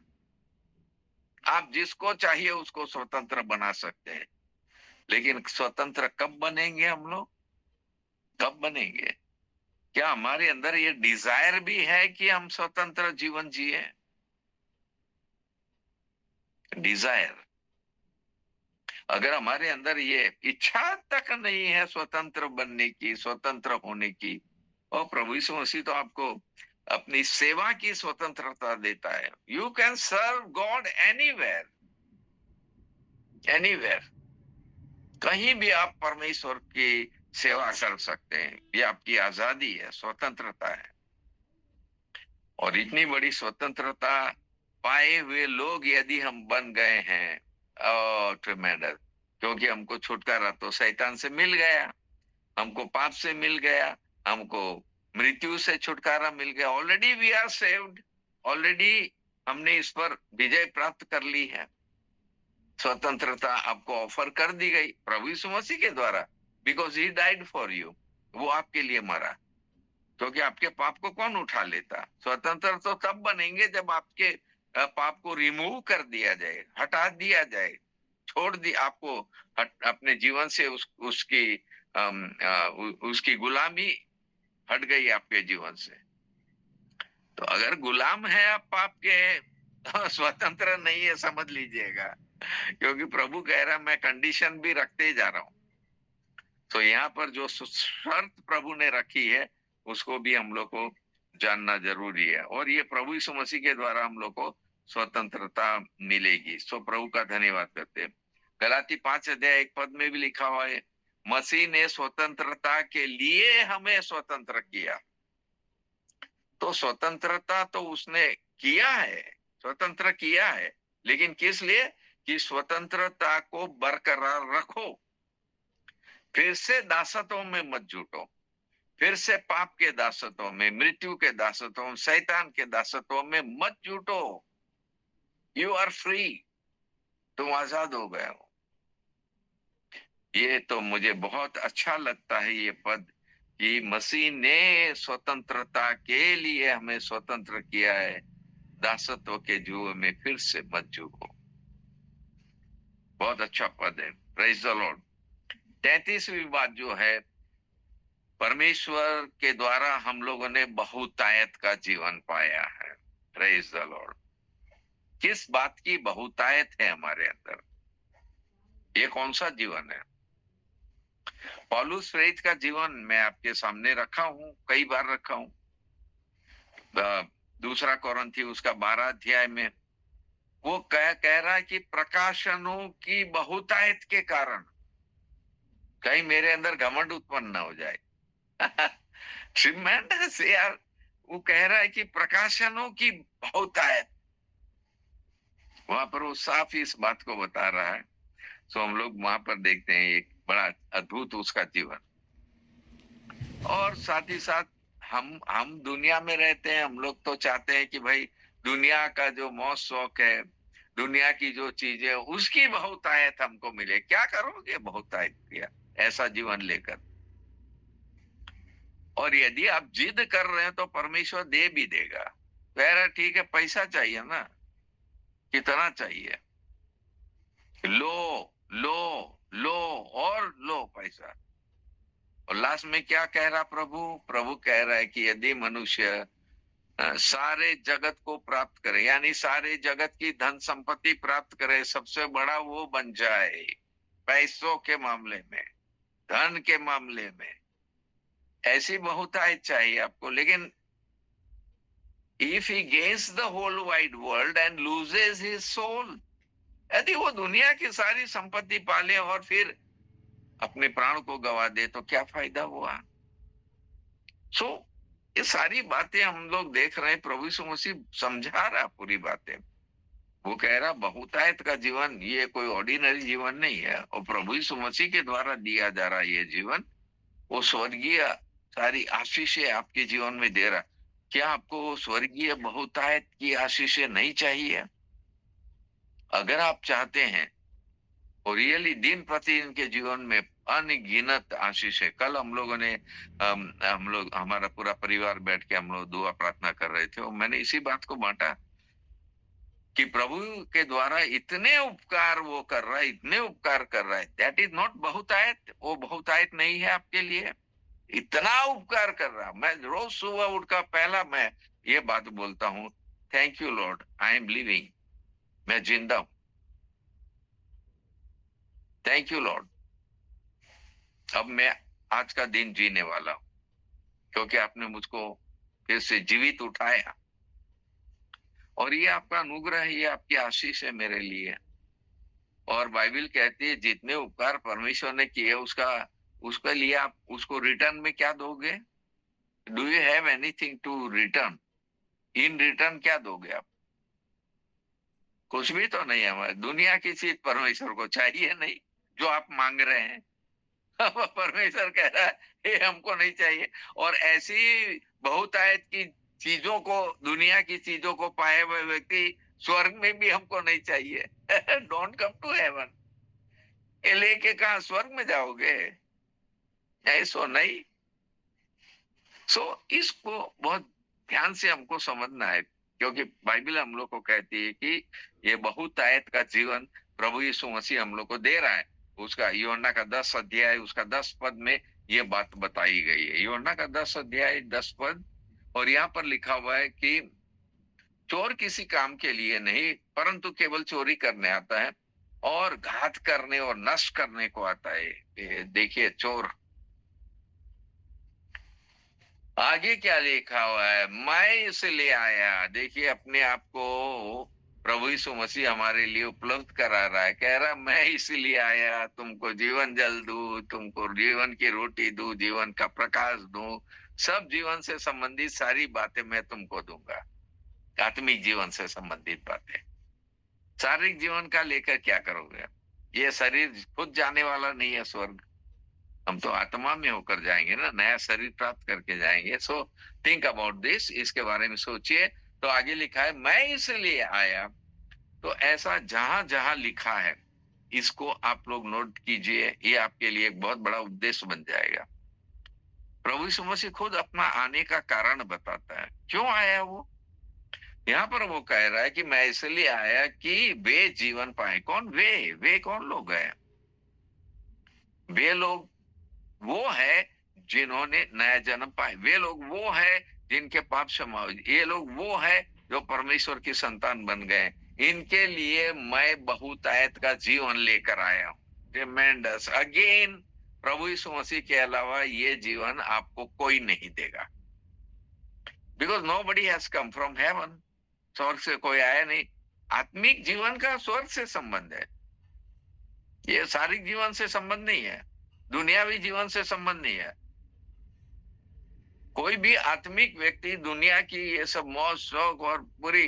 आप जिसको चाहिए उसको स्वतंत्र बना सकते हैं, लेकिन स्वतंत्र कब बनेंगे हम लोग? कब बनेंगे? क्या हमारे अंदर ये डिजायर भी है कि हम स्वतंत्र जीवन जिए? डिजायर। अगर हमारे अंदर ये इच्छा तक नहीं है स्वतंत्र बनने की, स्वतंत्र होने की, और प्रभु यीशु मसीह तो आपको अपनी सेवा की स्वतंत्रता देता है। You can serve God anywhere, anywhere. कहीं भी आप परमेश्वर की सेवा कर सकते हैं। ये आपकी आजादी है, स्वतंत्रता है। और इतनी बड़ी स्वतंत्रता पाए हुए लोग यदि हम बन गए हैं, ट्रिमेंडस। क्योंकि हमको छुटकारा तो शैतान से मिल गया, हमको पाप से मिल गया, हमको मृत्यु से छुटकारा मिल गया। Already we are saved. Already हमने इस पर विजय प्राप्त कर ली है। स्वतंत्रता आपको ऑफर कर दी गई प्रभु यीशु मसीह के द्वारा, because he died for you. वो आपके लिए मरा, क्योंकि आपके पाप को कौन उठा लेता? स्वतंत्र तो तब बनेंगे जब आपके पाप को रिमूव कर दिया जाए, हटा दिया जाए, छोड़ दी आपको अपने जीवन से उसकी उसकी गुलामी हट गई आपके जीवन से। तो अगर गुलाम है आप पाप के, तो स्वतंत्र नहीं है, समझ लीजिएगा। क्योंकि प्रभु कह रहा है मैं कंडीशन भी रखते ही जा रहा हूं। तो यहाँ पर जो शर्त प्रभु ने रखी है उसको भी हम लोग को जानना जरूरी है, और ये प्रभु यीशु मसीह के द्वारा हम लोग को स्वतंत्रता मिलेगी। सो प्रभु का धन्यवाद करते हैं। गलाती 5 अध्याय 1 पद में भी लिखा हुआ है, मसीह ने स्वतंत्रता के लिए हमें स्वतंत्र किया। तो स्वतंत्रता तो उसने किया है, स्वतंत्र किया है, लेकिन किस लिए? कि स्वतंत्रता को बरकरार रखो। फिर से दासत्वों में मत जुटो, फिर से पाप के दासत्वों में, मृत्यु के दासत्वों, शैतान के दासत्वों में मत जुटो। यू आर फ्री, तुम आजाद हो गए हो। ये तो मुझे बहुत अच्छा लगता है ये पद, कि मसीह ने स्वतंत्रता के लिए हमें स्वतंत्र किया है, दासत्व के जुए में फिर से मत जुड़ो। बहुत अच्छा पद है। Praise the Lord. 33वीं बात जो है, परमेश्वर के द्वारा हम लोगों ने बहुतायत का जीवन पाया है। Praise the Lord. किस बात की बहुतायत है हमारे अंदर? ये कौन सा जीवन है? पौलुस प्रेरित का जीवन मैं आपके सामने रखा हूं, कई बार रखा हूं। दूसरा कोरिन्थी उसका 12 अध्याय में वो कह रहा है कि प्रकाशनों की बहुतायत के कारण कहीं मेरे अंदर घमंड उत्पन्न न हो जाए। ट्रिमेंडस यार, वो कह रहा है कि प्रकाशनों की बहुतायत, वहां पर वो साफ इस बात को बता रहा है। तो हम लोग वहां पर देखते हैं एक बड़ा अद्भुत उसका जीवन। और साथ ही साथ हम दुनिया में रहते हैं, हम लोग तो चाहते हैं कि भाई दुनिया का जो मौज शौक है, दुनिया की जो चीजें, उसकी बहुतायत हमको मिले। क्या करोगे बहुतायत किया ऐसा जीवन लेकर? और यदि आप जिद कर रहे हैं तो परमेश्वर दे भी देगा। कह ठीक है, पैसा चाहिए ना, कितना चाहिए? लो लो लो और लो पैसा। और लास्ट में क्या कह रहा प्रभु? प्रभु कह रहा है कि यदि मनुष्य सारे जगत को प्राप्त करे, यानी सारे जगत की धन संपत्ति प्राप्त करे, सबसे बड़ा वो बन जाए पैसों के मामले में, धन के मामले में, ऐसी बहुतायत चाहिए आपको। लेकिन if he gains the whole wide world and loses his soul, यदि वो दुनिया की सारी संपत्ति पाले और फिर अपने प्राण को गवा दे तो क्या फायदा हुआ? सो ये सारी बातें हम लोग देख रहे हैं, प्रभु यीशु मसीह समझा रहा पूरी बातें। वो कह रहा बहुतायत का जीवन ये कोई ऑर्डिनरी जीवन नहीं है, और प्रभु यीशु मसीह के द्वारा दिया जा रहा ये जीवन, वो स्वर्गीय सारी आशीषें आपके जीवन में दे रहा। क्या आपको स्वर्गीय बहुतायत की आशीषें नहीं चाहिए? अगर आप चाहते हैं और रियली दिन प्रतिदिन के जीवन में अनगिनत आशीष है। कल हम लोगों ने हम लोग हमारा पूरा परिवार बैठ के हम लोग दुआ प्रार्थना कर रहे थे, और मैंने इसी बात को बांटा कि प्रभु के द्वारा इतने उपकार वो कर रहा है, इतने उपकार कर रहा है, दैट इज नॉट बहुतायत। वो बहुतायत नहीं है आपके लिए। इतना उपकार कर रहा, मैं रोज सुबह उठकर पहला मैं ये बात बोलता हूँ, thank you Lord, I am living, मैं जिंदा हूं, थैंक यू लॉर्ड। अब मैं आज का दिन जीने वाला हूं क्योंकि आपने मुझको फिर से जीवित उठाया, और ये आपका अनुग्रह है, ये आपकी आशीष है मेरे लिए। और बाइबल कहती है जितने उपकार परमेश्वर ने किए उसके लिए आप उसको रिटर्न में क्या दोगे? Do you have anything to return? In return क्या दोगे आप? कुछ भी तो नहीं है। हमारे दुनिया की चीज परमेश्वर को चाहिए नहीं जो आप मांग रहे हैं। परमेश्वर कह रहा है ये हमको नहीं चाहिए। और ऐसी बहुतायत की चीजों को, दुनिया की चीजों को पाए हुए व्यक्ति स्वर्ग में भी हमको नहीं चाहिए। Don't come to heaven. ये लेके कहा स्वर्ग में जाओगे? ऐसो नहीं। सो इसको बहुत ध्यान से हमको समझना है, क्योंकि बाइबल हम लोग को कहती है कि ये बहुतायत का जीवन प्रभु यीशु मसीह हम लोग को दे रहा है। उसका यूहन्ना का 10 अध्याय उसका 10 पद में ये बात बताई गई है। यूहन्ना का 10 अध्याय 10 पद, और यहाँ पर लिखा हुआ है कि चोर किसी काम के लिए नहीं परंतु केवल चोरी करने आता है और घात करने और नष्ट करने को आता है। देखिए चोर, आगे क्या लिखा हुआ है, मैं इसलिए आया। देखिए अपने आप को प्रभु यीशु मसीह हमारे लिए उपलब्ध करा रहा है। कह रहा मैं इसलिए आया, तुमको जीवन जल दूं, तुमको जीवन की रोटी दूं, जीवन का प्रकाश दूं, सब जीवन से संबंधित सारी बातें मैं तुमको दूंगा। आत्मिक जीवन से संबंधित बातें। शारीरिक जीवन का लेकर क्या करोगे? ये शरीर खुद जाने वाला नहीं है स्वर्ग। हम तो आत्मा में होकर जाएंगे ना, नया शरीर प्राप्त करके जाएंगे। सो थिंक अबाउट दिस, इसके बारे में सोचिए। तो आगे लिखा है, मैं इसलिए आया। तो ऐसा जहां जहां लिखा है, इसको आप लोग नोट कीजिए, ये आपके लिए एक बहुत बड़ा उपदेश बन जाएगा। प्रभु यीशु मसीह खुद अपना आने का कारण बताता है, क्यों आया वो। यहाँ पर वो कह रहा है कि मैं इसलिए आया कि वे जीवन पाए। कौन वे कौन लोग हैं? वे लोग वो है जिन्होंने नया जन्म पाए। वे लोग वो है जिनके पाप क्षमा हो। ये लोग वो है जो परमेश्वर की संतान बन गए। इनके लिए मैं बहुतायत का जीवन लेकर आया हूँ। ट्रेमेंडस। अगेन, प्रभु यीशु मसीह के अलावा ये जीवन आपको कोई नहीं देगा। Because nobody has come from heaven. स्वर्ग से कोई आया नहीं। आत्मिक जीवन का स्वर्ग से संबंध है, ये शारीरिक जीवन से संबंध नहीं है, दुनियावी जीवन से संबंध नहीं है। कोई भी आत्मिक व्यक्ति दुनिया की ये सब मौज शौक और पूरी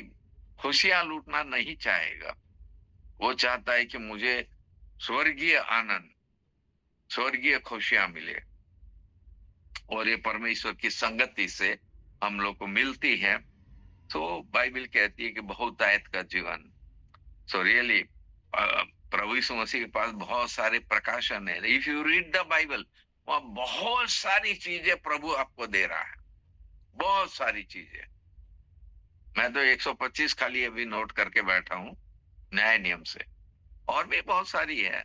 खुशियां लूटना नहीं चाहेगा। वो चाहता है कि मुझे स्वर्गीय आनंद, स्वर्गीय खुशियां मिले, और ये परमेश्वर की संगति से हम लोग को मिलती है। तो बाइबल कहती है कि बहुतायत का जीवन। सो रियली प्रभु यीशु मसीह के पास बहुत सारे प्रकाशन है। If you read the Bible, वहां बहुत सारी चीजें प्रभु आपको दे रहा है, बहुत सारी चीजें। मैं तो 125 खाली अभी नोट करके बैठा हूं न्याय नियम से, और भी बहुत सारी है।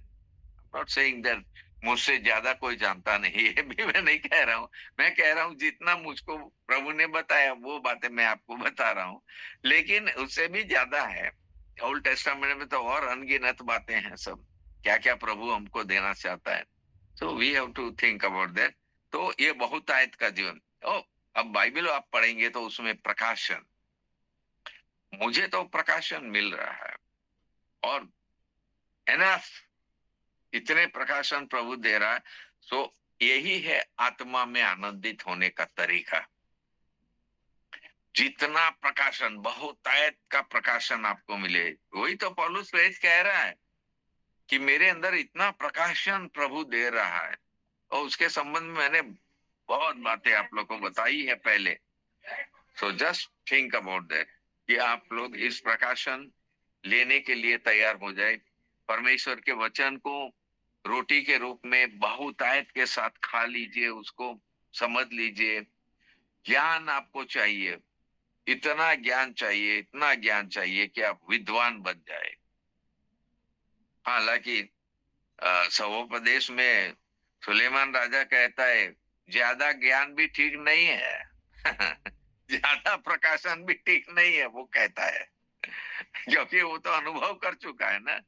नॉट सेइंग दैट मुझसे ज्यादा कोई जानता नहीं, ये भी मैं नहीं कह रहा हूं। मैं कह रहा हूं जितना मुझको प्रभु ने बताया वो बातें मैं आपको बता रहा हूं, लेकिन उससे भी ज्यादा है। ओल्ड टेस्टामेंट में तो और अनगिनत बातें हैं सब, क्या क्या प्रभु हमको देना चाहता है। So we have to think about that. तो ये बहुतायत का जीवन। ओ, अब बाइबल आप पढ़ेंगे तो उसमें प्रकाशन, मुझे तो प्रकाशन मिल रहा है, और एनफ, इतने प्रकाशन प्रभु दे रहा है। सो यही है आत्मा में आनंदित होने का तरीका। जितना प्रकाशन, बहुतायत का प्रकाशन आपको मिले, वही तो पौलुस प्रेरित कह रहा है कि मेरे अंदर इतना प्रकाशन प्रभु दे रहा है। और उसके संबंध में मैंने बहुत बातें आप लोग को बताई है पहले। So just think about that, कि आप लोग इस प्रकाशन लेने के लिए तैयार हो जाए। परमेश्वर के वचन को रोटी के रूप में बहुतायत के साथ खा लीजिए, उसको समझ लीजिए। ज्ञान आपको चाहिए, इतना ज्ञान चाहिए, इतना ज्ञान चाहिए कि आप विद्वान बन जाए। हालांकि सवोपदेश में सुलेमान राजा कहता है, ज्यादा ज्ञान भी ठीक नहीं है ज्यादा प्रकाशन भी ठीक नहीं है, वो कहता है क्योंकि वो तो अनुभव कर चुका है ना।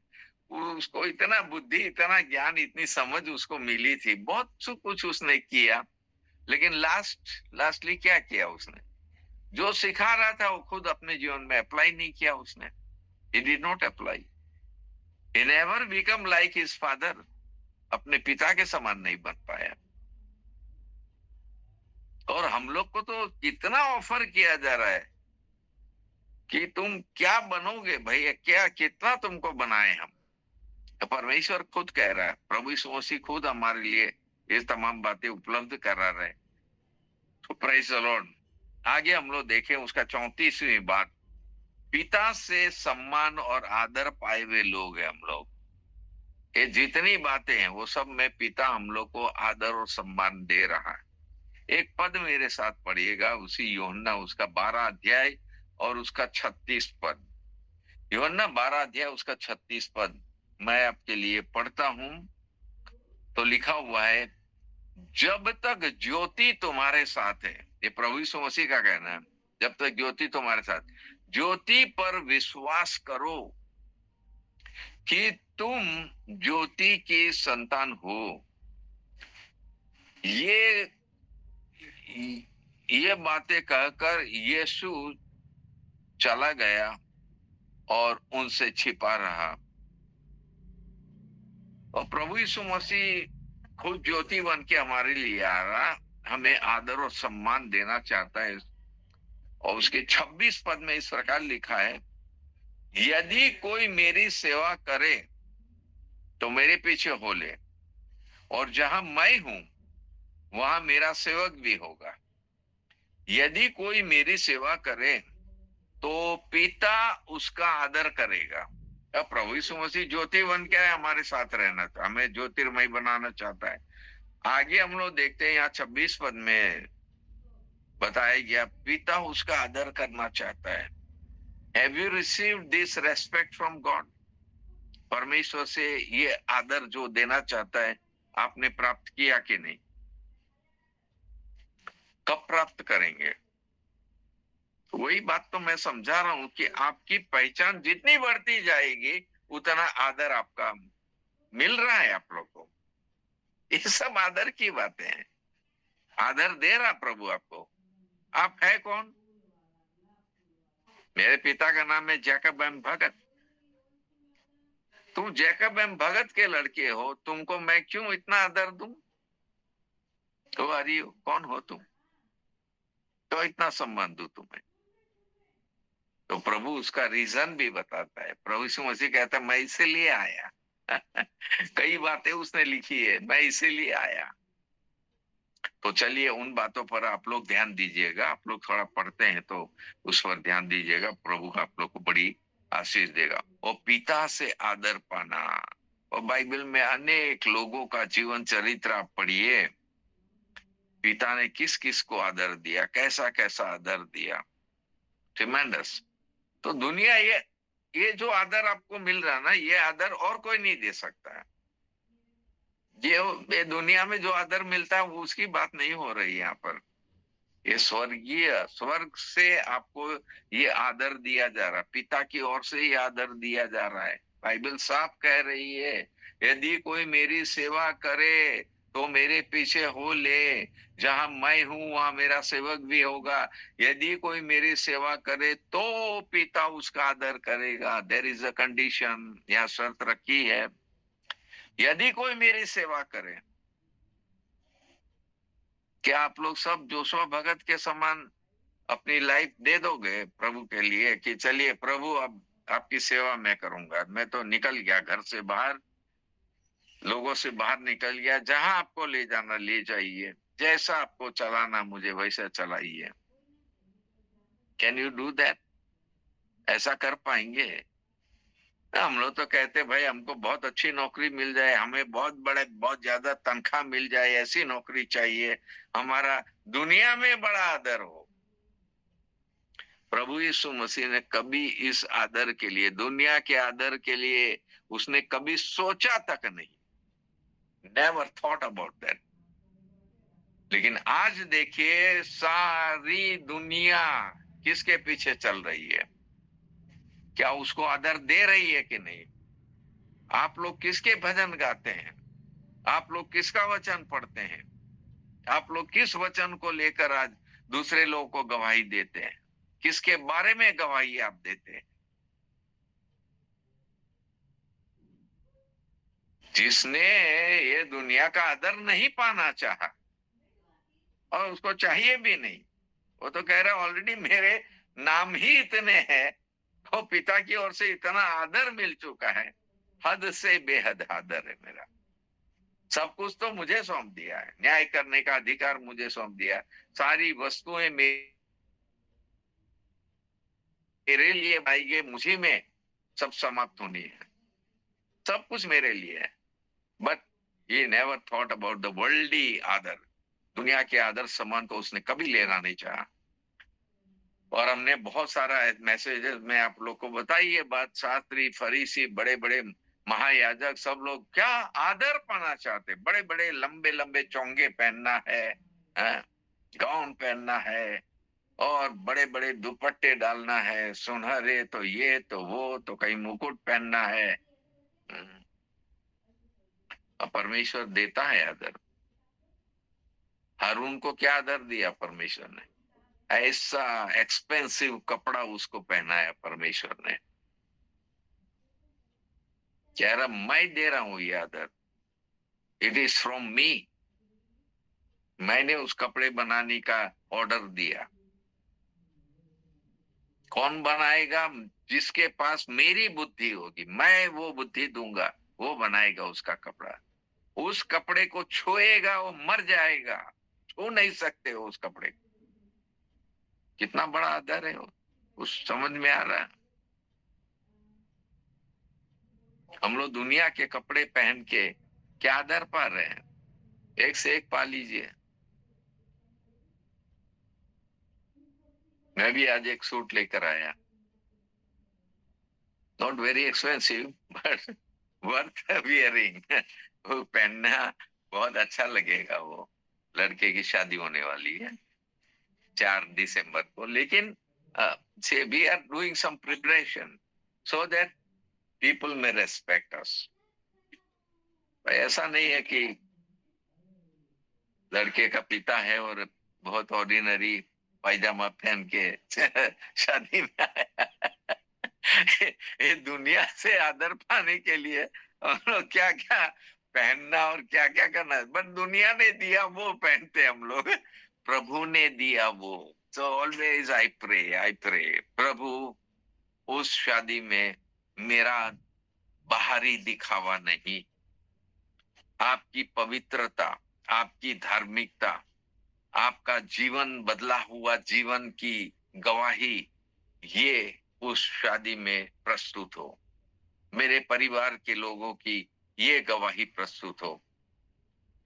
उसको इतना बुद्धि, इतना ज्ञान, इतनी समझ उसको मिली थी, बहुत कुछ उसने किया, लेकिन लास्टली क्या किया उसने? जो सिखा रहा था वो खुद अपने जीवन में अप्लाई नहीं किया उसने। He did not apply. He never become like his father. अपने पिता के समान नहीं बन पाया। और हम लोग को तो कितना ऑफर किया जा रहा है कि तुम क्या बनोगे भैया, क्या कितना तुमको बनाए हम। तो परमेश्वर खुद कह रहा है, प्रभु यीशु मसीह खुद हमारे लिए ये तमाम बातें उपलब्ध करा रहे। तो प्रेज द लॉर्ड। आगे हम लोग देखें उसका 34वीं बात, पिता से सम्मान और आदर पाए हुए लोग हैं हम लोग। ये जितनी बातें हैं वो सब में पिता हम लोग को आदर और सम्मान दे रहा है। एक पद मेरे साथ पढ़िएगा, उसी यूहन्ना उसका 12 अध्याय और उसका 36 पद। यूहन्ना 12 अध्याय उसका 36 पद मैं आपके लिए पढ़ता हूं। तो लिखा हुआ है, जब तक ज्योति तुम्हारे साथ है, ये प्रभु यीशु मसीह का कहना है, जब तक ज्योति तुम्हारे साथ, ज्योति पर विश्वास करो कि तुम ज्योति की संतान हो। ये बातें कहकर यीशु चला गया और उनसे छिपा रहा। और प्रभु यीशु मसीह खुद ज्योति बन के हमारे लिए आ रहा, हमें आदर और सम्मान देना चाहता है। और उसके 26 पद में इस प्रकार लिखा है, यदि कोई मेरी सेवा करे तो मेरे पीछे हो ले, और जहां मैं हूं वहां मेरा सेवक भी होगा। यदि कोई मेरी सेवा करे तो पिता उसका आदर करेगा। अब प्रभु यीशु मसीह ज्योति बन के हमारे साथ रहना, हमें ज्योतिर्मय बनाना चाहता है। आगे हम लोग देखते हैं यहाँ 26 पद में बताया गया, पिता उसका आदर करना चाहता है। Have you received this respect from God? परमेश्वर से ये आदर जो देना चाहता है आपने प्राप्त किया कि नहीं? कब प्राप्त करेंगे? वही बात तो मैं समझा रहा हूं कि आपकी पहचान जितनी बढ़ती जाएगी उतना आदर आपका मिल रहा है आप लोग को। ये सब आदर की बातें हैं। आदर दे रहा प्रभु आपको। आप है कौन? मेरे पिता का नाम है जैकब एम भगत। तुम जैकब एम भगत के लड़के हो, तुमको मैं क्यों इतना आदर दूं? तो अरे कौन हो तुम तो इतना सम्मान दूं तुम्हें? तो प्रभु उसका रीजन भी बताता है। प्रभु यीशु मसीह कहता है मैं इसीलिए आया। कई बातें उसने लिखी है, मैं इसीलिए आया। तो चलिए उन बातों पर आप लोग ध्यान दीजिएगा। आप लोग थोड़ा पढ़ते हैं तो उस पर ध्यान दीजिएगा। प्रभु आप लोग को बड़ी आशीष देगा। और पिता से आदर पाना, और बाइबल में अनेक लोगों का जीवन चरित्र आप पढ़िए। पिता ने किस किस को आदर दिया, कैसा कैसा आदर दिया। ट्रिमेंडस। तो दुनिया ये जो आदर आपको मिल रहा है ना, ये आदर और कोई नहीं दे सकता है। ये दुनिया में जो आदर मिलता है वो उसकी बात नहीं हो रही है यहाँ पर। ये स्वर्गीय, स्वर्ग से आपको ये आदर दिया जा रहा है। पिता की ओर से ये आदर दिया जा रहा है। बाइबल साफ कह रही है, यदि कोई मेरी सेवा करे तो मेरे पीछे हो ले। जहां मैं हूं वहां मेरा सेवक भी होगा। यदि कोई मेरी सेवा करे तो पिता उसका आदर करेगा। देयर इज अ कंडीशन, यहाँ शर्त रखी है। यदि कोई मेरी सेवा करे। क्या आप लोग सब जोशुआ भगत के समान अपनी लाइफ दे दोगे प्रभु के लिए कि चलिए प्रभु अब आपकी सेवा मैं करूंगा, मैं तो निकल गया घर से बाहर, लोगों से बाहर निकल गया, जहां आपको ले जाना ले जाइए, जैसा आपको चलाना मुझे वैसा चलाइए। Can you do that? ऐसा कर पाएंगे? हम लोग तो कहते भाई हमको बहुत अच्छी नौकरी मिल जाए, हमें बहुत ज्यादा तनख्वाह मिल जाए, ऐसी नौकरी चाहिए, हमारा दुनिया में बड़ा आदर हो। प्रभु यीशु मसीह ने कभी इस आदर के लिए, दुनिया के आदर के लिए उसने कभी सोचा तक नहीं। Never thought about that. लेकिन आज देखिए सारी दुनिया किसके पीछे चल रही है? क्या उसको आदर दे रही है कि नहीं? आप लोग किसके भजन गाते हैं? आप लोग किसका वचन पढ़ते हैं? आप लोग किस वचन को लेकर आज दूसरे लोगों को गवाही देते हैं? किसके बारे में गवाही आप देते हैं? जिसने ये दुनिया का आदर नहीं पाना चाहा और उसको चाहिए भी नहीं, वो तो कह रहा है ऑलरेडी मेरे नाम ही इतने हैं, तो पिता की ओर से इतना आदर मिल चुका है, हद से बेहद आदर है मेरा। सब कुछ तो मुझे सौंप दिया है, न्याय करने का अधिकार मुझे सौंप दिया। सारी वस्तुएं मेरे लिए भाई, ये मुझे में सब समाप्त होनी है, सब कुछ मेरे लिए है। बट ये never thought about the worldly आदर। दुनिया के आदर सम्मान को उसने कभी लेना नहीं चाहा। और हमने बहुत सारा मैसेजेस में आप लोग को बताई ये बात। शास्त्री, फरीसी, बड़े बड़े महायाजक सब लोग क्या आदर पाना चाहते, बड़े बड़े लंबे लंबे चोंगे पहनना है, गाउन पहनना है, और बड़े बड़े दुपट्टे डालना है, सुनहरे तो ये तो वो, तो कहीं मुकुट पहनना है। और परमेश्वर देता है आदर। हारून को क्या आदर दिया परमेश्वर ने? ऐसा एक्सपेंसिव कपड़ा उसको पहनाया परमेश्वर ने। कह रहा मैं दे रहा हूं ये आदर, इट इज फ्रॉम मी। मैंने उस कपड़े बनाने का ऑर्डर दिया। कौन बनाएगा? जिसके पास मेरी बुद्धि होगी, मैं वो बुद्धि दूंगा, वो बनाएगा उसका कपड़ा। उस कपड़े को छुएगा वो मर जाएगा, छू नहीं सकते हो उस कपड़े को। कितना बड़ा आदर है वो, उस समझ में आ रहा है। हम लोग दुनिया के कपड़े पहन के क्या आदर पा रहे हैं, एक से एक पा लीजिए। मैं भी आज एक सूट लेकर आया, not very expensive but worth wearing. वो पहनना बहुत अच्छा लगेगा। वो लड़के की शादी होने वाली है 4 दिसंबर को, लेकिन से we are doing some preparation so that people may respect us. ऐसा नहीं है कि लड़के का पिता है और बहुत ऑर्डिनरी पायजामा पहन के शादी में आया। ये दुनिया से आदर पाने के लिए हम लोग क्या क्या पहनना और क्या क्या करना है, बट दुनिया ने दिया वो पहनते हम लोग, प्रभु ने दिया वो। सो ऑलवेज आई प्रे प्रभु उस शादी में मेरा बाहरी दिखावा नहीं, आपकी पवित्रता, आपकी धार्मिकता, आपका जीवन बदला हुआ जीवन की गवाही ये उस शादी में प्रस्तुत हो। मेरे परिवार के लोगों की ये गवाही प्रस्तुत हो।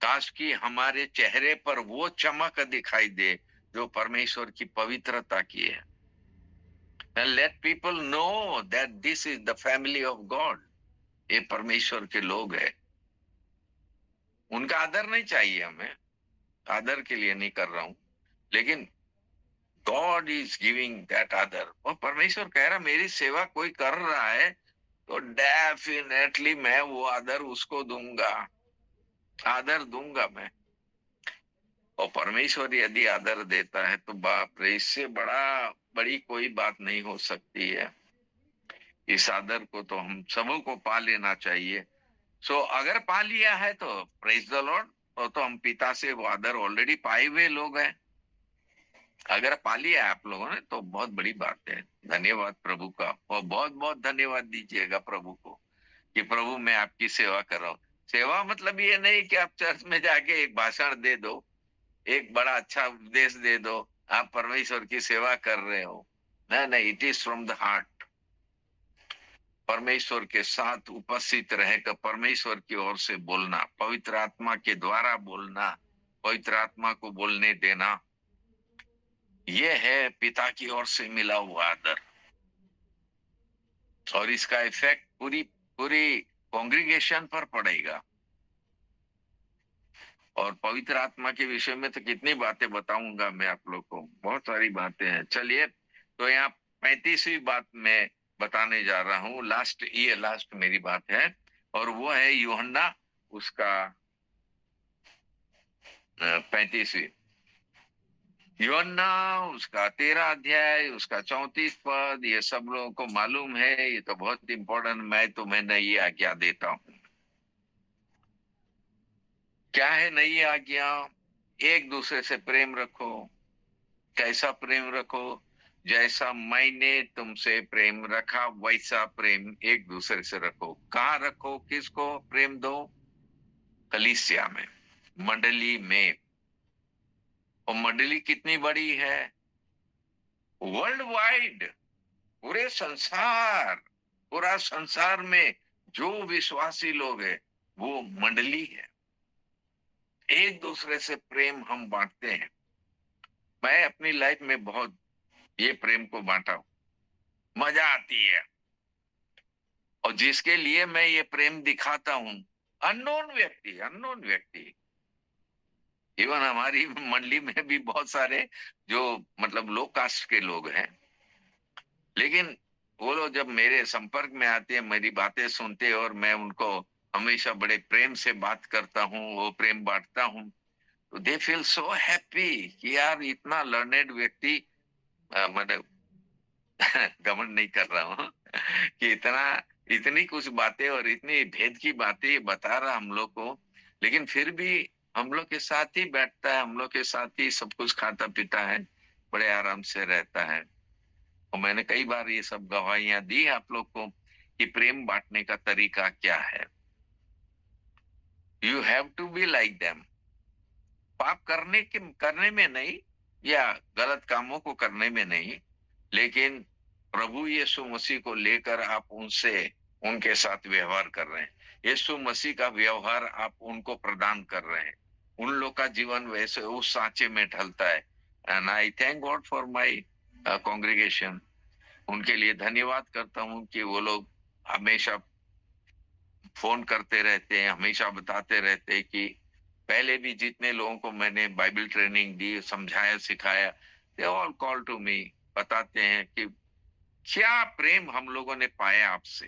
काश कि हमारे चेहरे पर वो चमक दिखाई दे जो परमेश्वर की पवित्रता की है। And let people know that this is the family of God. ये परमेश्वर के लोग हैं। उनका आदर नहीं चाहिए हमें, आदर के लिए नहीं कर रहा हूं, लेकिन गॉड इज गिविंग दैट आदर। और परमेश्वर कह रहा मेरी सेवा कोई कर रहा है तो डेफिनेटली मैं वो आदर उसको दूंगा, आदर दूंगा मैं। और परमेश्वर यदि आदर देता है तो बाप रे, इससे बड़ी कोई बात नहीं हो सकती है। इस आदर को तो हम सबों को पा लेना चाहिए। सो अगर पा लिया है तो प्रेज द लॉर्ड, तो हम पिता से वो आदर ऑलरेडी पाए हुए लोग हैं। अगर पा लिया है आप लोगों ने तो बहुत बड़ी बात है। धन्यवाद प्रभु का, और बहुत बहुत धन्यवाद दीजिएगा प्रभु को कि प्रभु मैं आपकी सेवा कर रहा हूँ। सेवा मतलब ये नहीं कि आप चर्च में जाके एक भाषण दे दो, एक बड़ा अच्छा उपदेश दे दो, आप परमेश्वर की सेवा कर रहे हो। नहीं नहीं, it is from the heart. परमेश्वर के साथ उपस्थित रहकर परमेश्वर की ओर से बोलना, पवित्र आत्मा के द्वारा बोलना, पवित्र आत्मा को बोलने देना, ये है पिता की ओर से मिला हुआ आदर। और इसका इफेक्ट पूरी पूरी कांग्रीगेशन पर पड़ेगा। और पवित्र आत्मा के विषय में तो कितनी बातें बताऊंगा मैं आप लोग को, बहुत सारी बातें हैं। चलिए, तो यहाँ 35वीं बात मैं बताने जा रहा हूँ। लास्ट मेरी बात है, और वो है यूहन्ना उसका 35वीं यूहन्ना उसका 13 अध्याय उसका 34 पद। ये सब लोगों को मालूम है, ये तो बहुत इंपॉर्टेंट। मैं तुम्हें नई आज्ञा देता हूँ। क्या है नई आज्ञा? एक दूसरे से प्रेम रखो। कैसा प्रेम रखो? जैसा मैंने तुमसे प्रेम रखा वैसा प्रेम एक दूसरे से रखो। कहाँ रखो? किसको प्रेम दो? कलीसिया में, मंडली में। और मंडली कितनी बड़ी है? वर्ल्ड वाइड, पूरा संसार में जो विश्वासी लोग हैं वो मंडली है। एक दूसरे से प्रेम हम बांटते हैं। मैं अपनी लाइफ में बहुत ये प्रेम को बांटा हूं, मजा आती है। और जिसके लिए मैं ये प्रेम दिखाता हूं, अननोन व्यक्ति, इवन हमारी मंडली में भी बहुत सारे जो मतलब लो कास्ट के लोग हैं, लेकिन वो लोग जब मेरे संपर्क में आते हैं, मेरी बातें सुनते हैं, और मैं उनको हमेशा बड़े प्रेम से बात करता हूँ, वो प्रेम बांटता हूँ, तो दे फील सो हैप्पी कि यार इतना लर्नेड व्यक्ति, मतलब घमंड नहीं कर रहा हूँ कि इतनी कुछ बातें और इतनी भेद की बातें बता रहा हम लोग को, लेकिन फिर भी हम लोग के साथ ही बैठता है, हम लोग के साथ ही सब कुछ खाता पीता है, बड़े आराम से रहता है। और मैंने कई बार ये सब गवाहियां दी आप लोग को कि प्रेम बांटने का तरीका क्या है। You have to be like them. पाप करने में नहीं, या गलत कामों को करने में नहीं, लेकिन प्रभु यीशु मसीह को लेकर आप उनके साथ व्यवहार कर रहे हैं। यीशु मसीह का व्यवहार आप उनको प्रदान कर रहे हैं। उन लोग का जीवन वैसे उस सांचे में ढलता है। And I thank God for my congregation. उनके लिए धन्यवाद करता हूँ कि वो लोग हमेशा फोन करते रहते हैं, हमेशा बताते रहते हैं कि पहले भी जितने लोगों को मैंने बाइबल ट्रेनिंग दी, समझाया, सिखाया, they all call to me, बताते हैं कि क्या प्रेम हम लोगों ने पाया आपसे।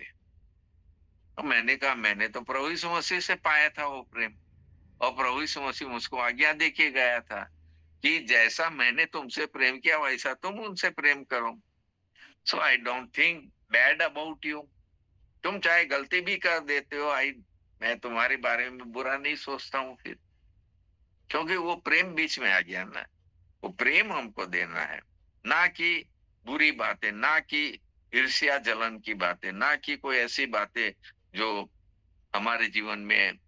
तो मैंने कहा मैंने तो प्रभु यीशु मसीह से पाया था वो प्रेम, और प्रभु यीशु मसीह मुझको आज्ञा दे के गया था कि जैसा मैंने तुमसे प्रेम किया वैसा तुम उनसे प्रेम करो। So I don't think bad about you. तुम चाहे गलती भी कर देते हो, मैं तुम्हारे बारे में बुरा नहीं सोचता हूँ फिर, क्योंकि वो प्रेम बीच में आ गया ना। वो प्रेम हमको देना है, ना कि बुरी बातें, ना कि ईर्ष्या जलन की बातें, ना कि कोई ऐसी बातें जो हमारे जीवन में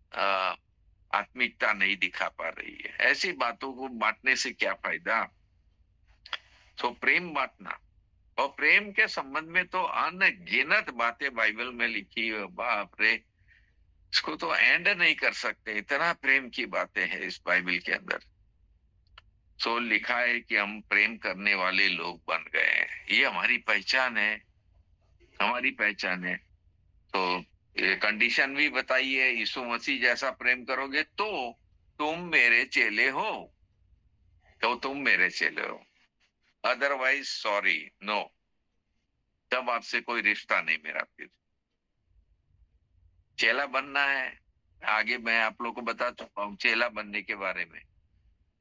आत्मिकता नहीं दिखा पा रही है। ऐसी बातों को बांटने से क्या फायदा। तो प्रेम बांटना, और प्रेम के संबंध में तो अनगिनत बातें बाइबल में लिखी है। बाप रे, इसको तो एंड नहीं कर सकते, इतना प्रेम की बातें हैं इस बाइबल के अंदर। सो लिखा है कि हम प्रेम करने वाले लोग बन गए हैं। ये हमारी पहचान है, हमारी पहचान है। तो ये कंडीशन भी बताई है, यीशु मसीह जैसा प्रेम करोगे तो तुम मेरे चेले हो, तो तुम मेरे चेले हो, अदरवाइज सॉरी, नो, तब आपसे कोई रिश्ता नहीं मेरा। फिर चेला बनना है, आगे मैं आप लोग को बता चुका हूँ चेला बनने के बारे में,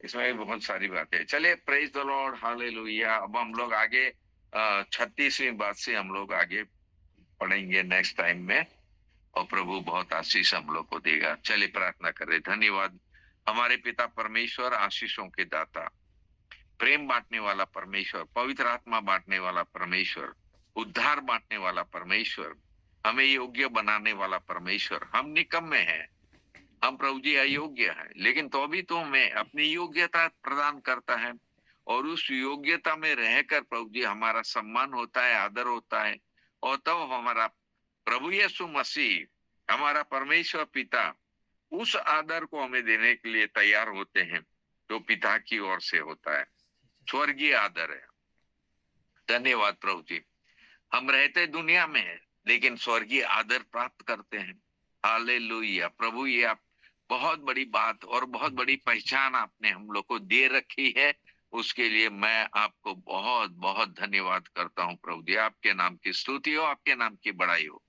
इसमें भी बहुत सारी बातें हैं। चलिए, प्रेज द लॉर्ड, हालेलुया। अब हम लोग आगे 36वीं बात से हम लोग आगे पढ़ेंगे नेक्स्ट टाइम में, और प्रभु बहुत आशीष हम लोग को देगा। चलिए प्रार्थना करें। धन्यवाद हमारे पिता परमेश्वर, आशीषों के दाता, प्रेम बांटने वाला परमेश्वर, पवित्र आत्मा बांटने वाला परमेश्वर, उद्धार बांटने वाला परमेश्वर, हमें योग्य बनाने वाला परमेश्वर। हम निकम्मे हैं, हम प्रभु जी अयोग्य है, लेकिन तो भी तो हमें अपनी योग्यता प्रदान करता है, और उस योग्यता में रहकर प्रभु जी हमारा सम्मान होता है, आदर होता है। और तब हमारा प्रभु यीशु मसीह, हमारा परमेश्वर पिता, उस आदर को हमें देने के लिए तैयार होते हैं जो पिता की ओर से होता है, स्वर्गीय आदर है। धन्यवाद प्रभु जी, हम रहते दुनिया में हैं लेकिन स्वर्गीय आदर प्राप्त करते हैं। हालेलुया प्रभु, ये आप बहुत बड़ी बात और बहुत बड़ी पहचान आपने हम लोग को दे रखी है, उसके लिए मैं आपको बहुत बहुत धन्यवाद करता हूँ प्रभु जी। आपके नाम की स्तुति हो, आपके नाम की बड़ाई हो।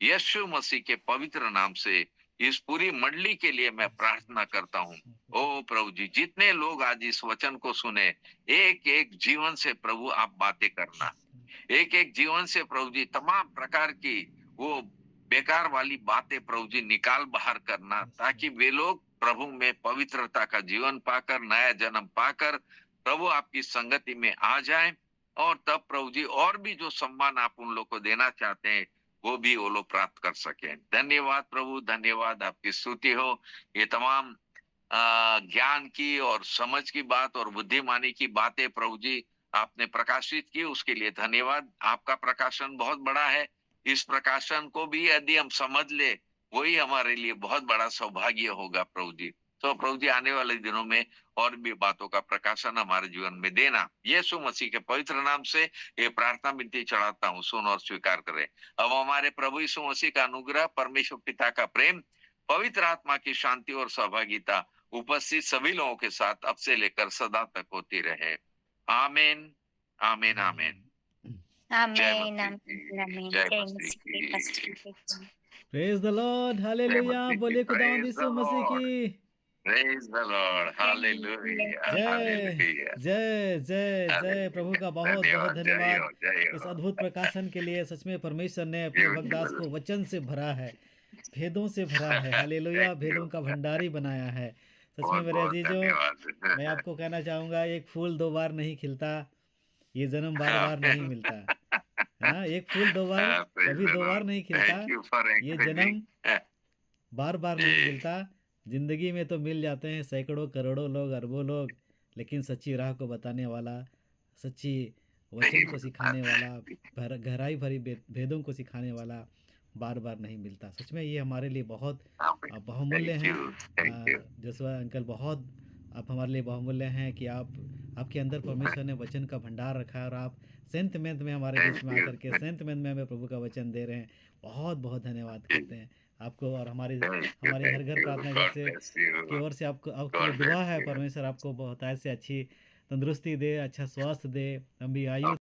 यीशु मसीह के पवित्र नाम से इस पूरी मंडली के लिए मैं प्रार्थना करता हूँ। ओ प्रभु जी, जितने लोग आज इस वचन को सुने, एक एक जीवन से प्रभु आप बातें करना, एक एक जीवन से प्रभु जी तमाम प्रकार की वो बेकार वाली बातें प्रभु जी निकाल बाहर करना, ताकि वे लोग प्रभु में पवित्रता का जीवन पाकर, नया जन्म पाकर प्रभु आपकी संगति में आ जाएं, और तब प्रभु जी और भी जो सम्मान आप उन लोग को देना चाहते हैं वो भी वो लोग प्राप्त कर सके। धन्यवाद प्रभु, धन्यवाद, आपकी स्तुति हो। ये तमाम ज्ञान की और समझ की बात और बुद्धिमानी की बातें प्रभु जी आपने प्रकाशित की, उसके लिए धन्यवाद। आपका प्रकाशन बहुत बड़ा है, इस प्रकाशन को भी यदि हम समझ ले, वही हमारे लिए बहुत बड़ा सौभाग्य होगा प्रभु जी। तो प्रभु जी आने वाले दिनों में और भी बातों का प्रकाशन हमारे जीवन में देना, यीशु मसीह के पवित्र नाम से ये प्रार्थना विनती चढ़ाता हूँ, सुन और स्वीकार करें। अब हमारे प्रभु यीशु मसीह का अनुग्रह, परमेश्वर पिता का प्रेम, पवित्र आत्मा की शांति और सहभागिता उपस्थित सभी लोगों के साथ अब से लेकर सदा तक होती रहे। आमीन, आमीन, आमीन। जय आमीन, मसीह की, आमीन, जय जय मसीह मसीह की। की। Praise the Lord, hallelujah. बोले खुदावंद Praise the Yeshu Masih Lord. की Praise the Lord. Hallelujah. जय Hallelujah. जय जय जय। प्रभु का बहुत बहुत धन्यवाद, जय हो, धन्यवाद जय इस हो। अद्भुत प्रकाशन के लिए। सच में परमेश्वर ने अपने भक्तदास को वचन से भरा है, भेदों से भरा है। Hallelujah, Thank you. भेदों का भंडारी बनाया है। सच में बहुत मेरे बहुत अजीजों, धन्यवाद। मैं आपको कहना चाहूँगा, एक फूल दो बार नहीं खिलता, ये जन्म बार बार नहीं मिलता। हाँ, एक फूल दो बार Praise कभी the दो बार Lord. नहीं खिलता, Thank you for ये encouraging. जन्म बार बार नहीं जी, मिलता। ज़िंदगी में तो मिल जाते हैं सैकड़ों करोड़ों लोग, अरबों लोग, लेकिन सच्ची राह को बताने वाला, सच्ची वचन नहीं को मिलता। सिखाने वाला, गहराई भरी भेदों को सिखाने वाला बार बार नहीं मिलता। सच में ये हमारे लिए बहुत हाँ, बहुमूल्य थैंक हैं। You, thank you. Joshua uncle, बहुत आप हमारे लिए बहुमूल्य हैं कि आप, आपके अंदर परमेश्वर ने वचन का भंडार रखा है और आप सेंत मेंत में हमारे बीच थैंक में यू, आकर के सेंत मेंत में हमें प्रभु का वचन दे रहे हैं। बहुत बहुत धन्यवाद करते हैं आपको, और हमारी हमारी हर थैंक घर यू। प्रार्थना घर गॉड से ब्लेस यू, की ओर से आपको, आपकी ये गॉड दुआ ब्लेस है यू। परमेश्वर आपको बहुत ऐसे अच्छी तंदुरुस्ती दे, अच्छा स्वास्थ्य दे, लंबी आयु